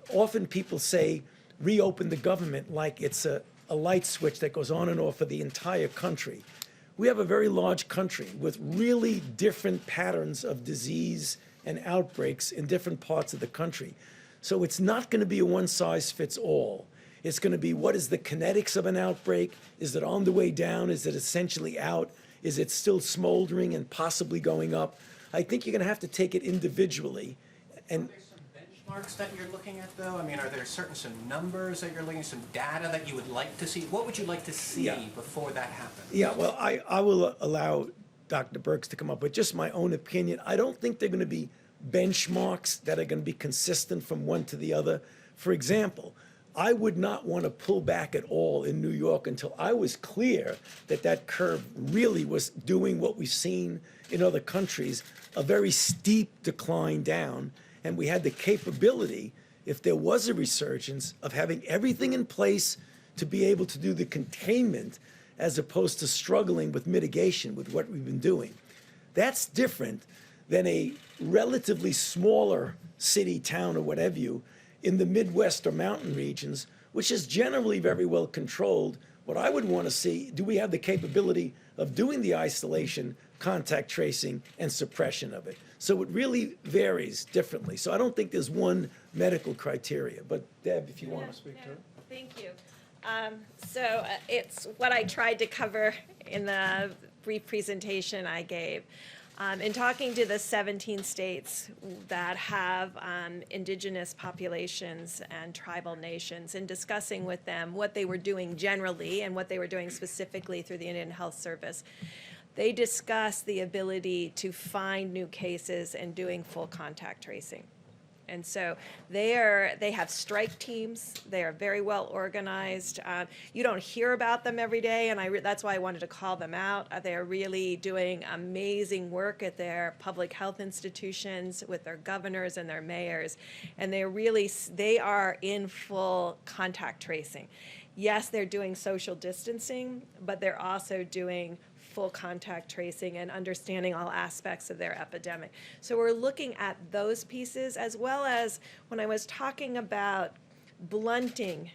often people say reopen the government like it's a light switch that goes on and off for the entire country. We have a very large country with really different patterns of disease and outbreaks in different parts of the country. So it's not going to be a one-size-fits-all. It's going to be, what is the kinetics of an outbreak? Is it on the way down? Is it essentially out? Is it still smoldering and possibly going up? I think you're going to have to take it individually. And Are there some benchmarks that you're looking at, though? I mean, are there some numbers that you're looking at, some data that you would like to see? What would you like to see before that happens? yeah, well, I will allow Dr. Birx to come up with just my own opinion. I don't think they're going to be benchmarks that are going to be consistent from one to the other. For example, I would not want to pull back at all in New York until I was clear that that curve really was doing what we've seen in other countries, a very steep decline down, and we had the capability, if there was a resurgence, of having everything in place to be able to do the containment as opposed to struggling with mitigation with what we've been doing. That's different than a relatively smaller city, town, or whatever you, in the Midwest or mountain regions, which is generally very well controlled. What I would want to see, do we have the capability of doing the isolation, contact tracing, and suppression of it? So it really varies differently. So I don't think there's one medical criteria. But Deb, if you want to speak to it. Thank you. It's what I tried to cover in the brief presentation I gave. In talking to the 17 states that have indigenous populations and tribal nations and discussing with them what they were doing generally and what they were doing specifically through the Indian Health Service, they discussed the ability to find new cases and doing full contact tracing. And so they have strike teams. They are very well organized. You don't hear about them every day, and that's why I wanted to call them out. They are really doing amazing work at their public health institutions with their governors and their mayors, and they are in full contact tracing. Yes, they're doing social distancing, but they're also doing full contact tracing and understanding all aspects of their epidemic. So we're looking at those pieces, as well as when I was talking about blunting,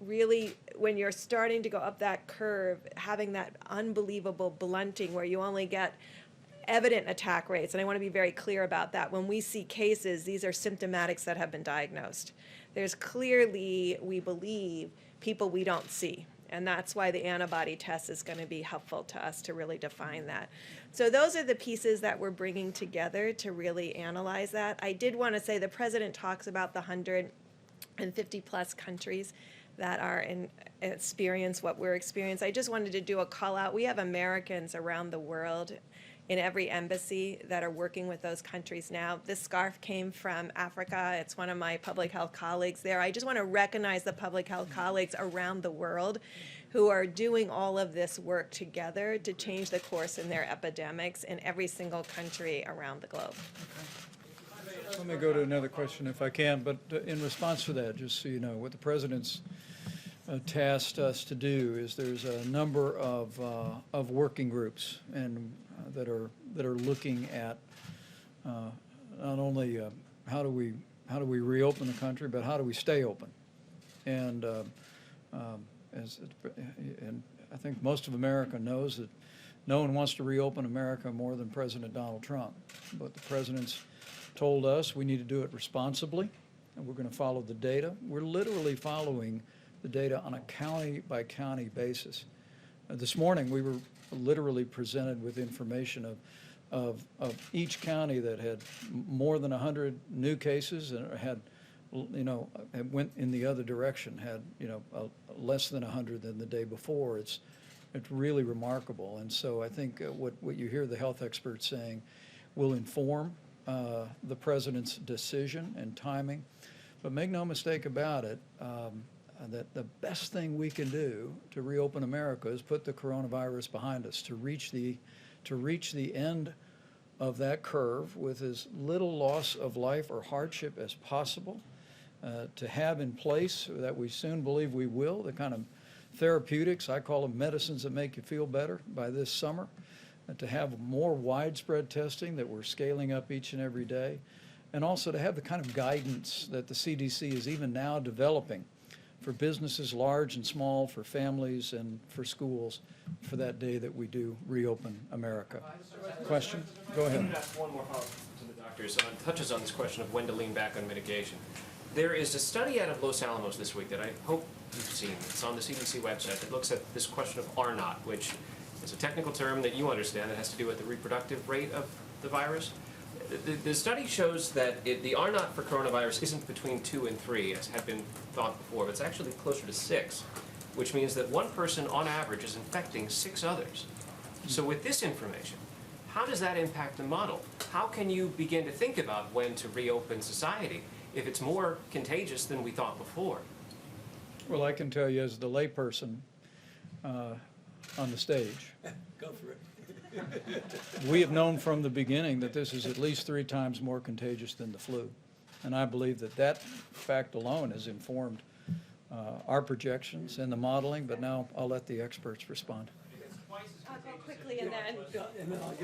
really when you're starting to go up that curve, having that unbelievable blunting where you only get evident attack rates, and I want to be very clear about that. When we see cases, these are symptomatics that have been diagnosed. There's clearly, we believe, people we don't see. And that's why the antibody test is going to be helpful to us to really define that. So those are the pieces that we're bringing together to really analyze that. I did want to say the president talks about the 150 plus countries that are in experience what we're experiencing. I just wanted to do a call out. We have Americans around the world in every embassy that are working with those countries now. This scarf came from Africa. It's one of my public health colleagues there. I just want to recognize the public health colleagues around the world who are doing all of this work together to change the course in their epidemics in every single country around the globe. Let me go to another question if I can, but in response to that, just so you know, what the president's tasked us to do is there's a number of working groups and that are looking at not only how do we reopen the country, but how do we stay open, and and I think most of America knows that no one wants to reopen America more than President Donald Trump, but the president's told us we need to do it responsibly, and we're going to follow the data. We're literally following the data on a county-by-county basis. This morning, we were literally presented with information of each county that had more than 100 new cases and had, went in the other direction, had, less than 100 than the day before. It's really remarkable. And so I think what you hear the health experts saying will inform the president's decision and timing. But make no mistake about it, that the best thing we can do to reopen America is put the coronavirus behind us, to reach the end of that curve with as little loss of life or hardship as possible, to have in place that we soon believe we will, the kind of therapeutics, I call them medicines that make you feel better, by this summer, to have more widespread testing that we're scaling up each and every day, and also to have the kind of guidance that the CDC is even now developing for businesses large and small, for families and for schools, for that day that we do reopen America. Question? Go ahead. I'm going to ask one more follow-up to the doctor. So it touches on this question of when to lean back on mitigation. There is a study out of Los Alamos this week that I hope you've seen. It's on the CDC website that looks at this question of R naught, which is a technical term that you understand that has to do with the reproductive rate of the virus. The study shows that the R naught for coronavirus isn't between 2 and 3, as had been thought before, but it's actually closer to 6, which means that one person on average is infecting 6 others. So with this information, how does that impact the model? How can you begin to think about when to reopen society if it's more contagious than we thought before? Well, I can tell you as the layperson on the stage, Go for it. we have known from the beginning that this is at least 3 times more contagious than the flu. And I believe that fact alone has informed our projections and the modeling, but now I'll let the experts respond. I'll go quickly and then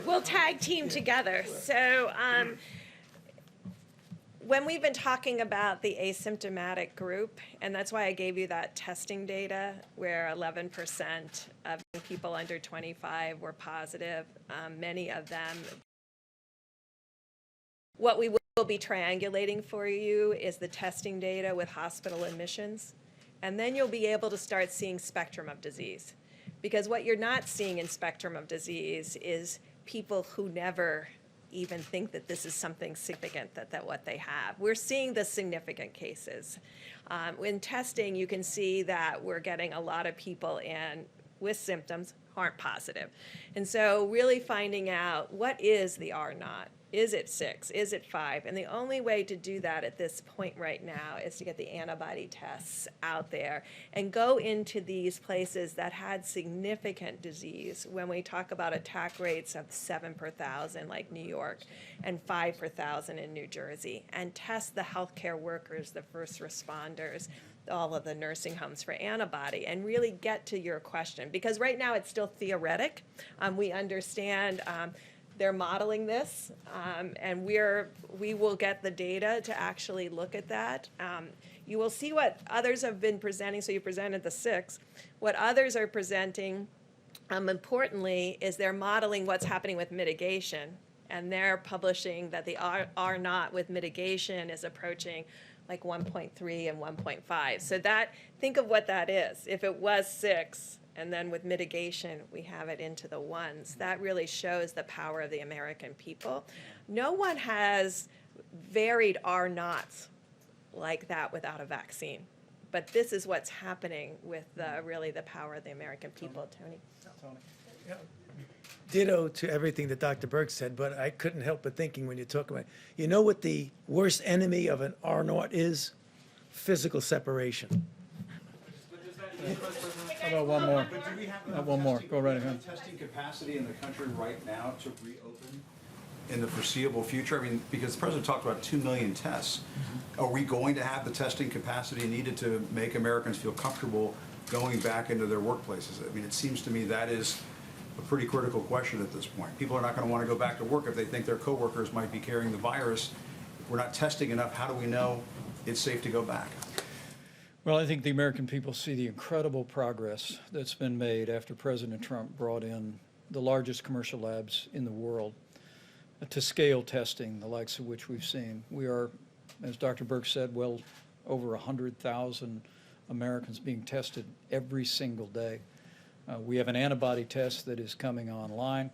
we'll tag team together. So when we've been talking about the asymptomatic group, and that's why I gave you that testing data where 11% of people under 25 were positive, many of them. What we will be triangulating for you is the testing data with hospital admissions, and then you'll be able to start seeing spectrum of disease. Because what you're not seeing in spectrum of disease is people who never even think that this is something significant, that what they have. We're seeing the significant cases. In testing, you can see that we're getting a lot of people in with symptoms who aren't positive. And so really finding out what is the R naught. Is it 6? Is it 5? And the only way to do that at this point right now is to get the antibody tests out there and go into these places that had significant disease. When we talk about attack rates of 7 per 1,000 like New York and 5 per 1,000 in New Jersey, and test the healthcare workers, the first responders, all of the nursing homes for antibody, and really get to your question. Because right now it's still theoretic. We understand they're modeling this, and we will get the data to actually look at that. You will see what others have been presenting, so you presented the 6. What others are presenting, importantly, is they're modeling what's happening with mitigation, and they're publishing that the R naught with mitigation is approaching like 1.3 and 1.5. So that, think of what that is. If it was 6, and then with mitigation, we have it into the 1s, that really shows the power of the American people. No one has varied R naughts like that without a vaccine. But this is what's happening with really the power of the American people, Tony. Ditto to everything that Dr. Burke said, but I couldn't help but thinking when you talk about, you know what the worst enemy of an R naught is? Physical separation. How about one more? But do we have One more. Go right ahead. testing capacity in the country right now to reopen in the foreseeable future? I mean, because the president talked about 2 million tests. Are we going to have the testing capacity needed to make Americans feel comfortable going back into their workplaces? I mean, it seems to me that is a pretty critical question at this point. People are not going to want to go back to work if they think their coworkers might be carrying the virus. If we're not testing enough, how do we know it's safe to go back? Well, I think the American people see the incredible progress that's been made after President Trump brought in the largest commercial labs in the world to scale testing, the likes of which we've seen. We are, as Dr. Burke said, well over 100,000 Americans being tested every single day. We have an antibody test that is coming online.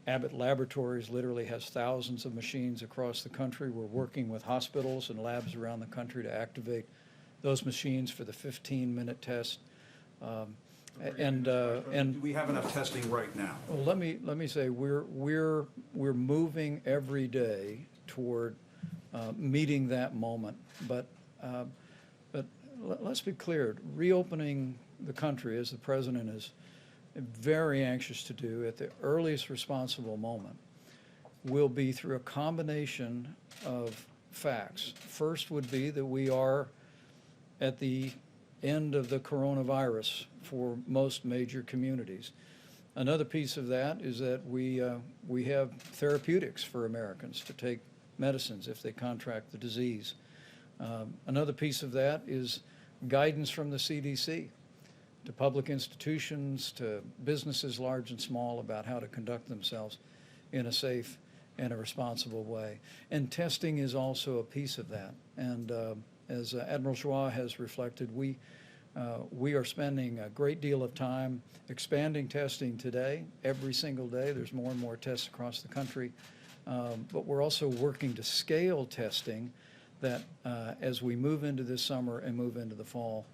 Abbott Laboratories literally has thousands of machines across the country. We're working with hospitals and labs around the country to activate those machines for the 15-minute test. Do we have enough testing right now? Well, let me say we're moving every day toward meeting that moment. But let's be clear: reopening the country, as the president is very anxious to do at the earliest responsible moment, will be through a combination of facts. First would be that we are at the end of the coronavirus for most major communities. Another piece of that is that we have therapeutics for Americans to take medicines if they contract the disease. Another piece of that is guidance from the CDC to public institutions, to businesses large and small, about how to conduct themselves in a safe and a responsible way. And testing is also a piece of that. And as Admiral Joie has reflected, we are spending a great deal of time expanding testing today. Every single day, there's more and more tests across the country. But we're also working to scale testing that as we move into this summer and move into the fall,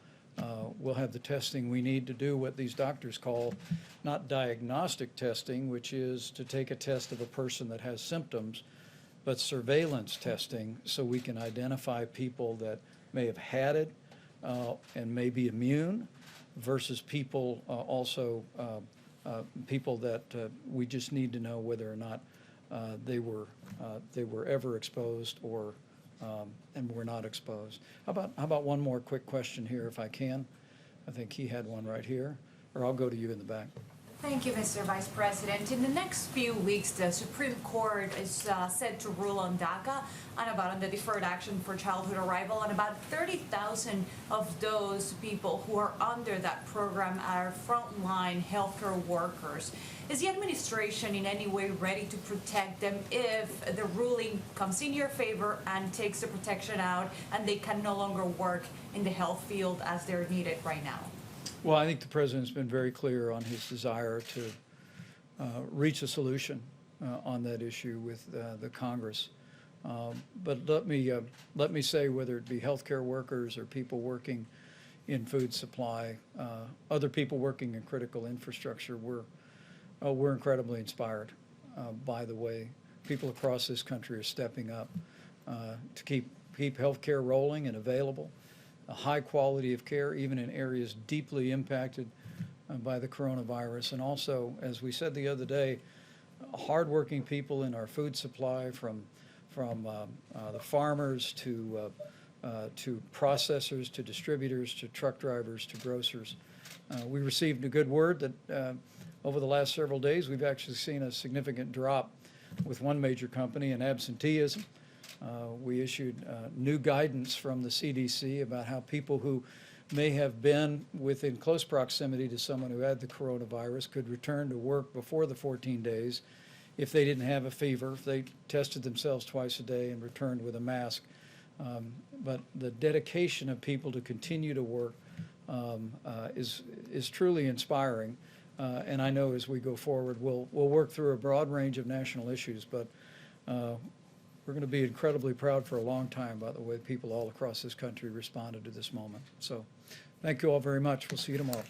we'll have the testing we need to do what these doctors call not diagnostic testing, which is to take a test of a person that has symptoms, but surveillance testing, so we can identify people that may have had it and may be immune, versus people people that we just need to know whether or not they were ever exposed or and were not exposed. How about one more quick question here, if I can? I think he had one right here, or I'll go to you in the back. Thank you, Mr. Vice President. In the next few weeks, the Supreme Court is set to rule on DACA and on the deferred action for childhood arrival, and about 30,000 of those people who are under that program are frontline healthcare workers. Is the administration in any way ready to protect them if the ruling comes in your favor and takes the protection out and they can no longer work in the health field as they're needed right now? Well, I think the president's been very clear on his desire to reach a solution on that issue with the Congress. But let me say, whether it be healthcare workers or people working in food supply, other people working in critical infrastructure, we're incredibly inspired by the way people across this country are stepping up to keep healthcare rolling and available. A high quality of care, even in areas deeply impacted by the coronavirus. And also, as we said the other day, hardworking people in our food supply, from the farmers to processors, to distributors, to truck drivers, to grocers. We received a good word that over the last several days, we've actually seen a significant drop with one major company in absenteeism. We issued new guidance from the CDC about how people who may have been within close proximity to someone who had the coronavirus could return to work before the 14 days if they didn't have a fever, if they tested themselves twice a day and returned with a mask. But the dedication of people to continue to work is truly inspiring. And I know as we go forward, we'll work through a broad range of national issues, but we're going to be incredibly proud for a long time by the way people all across this country responded to this moment. So thank you all very much. We'll see you tomorrow.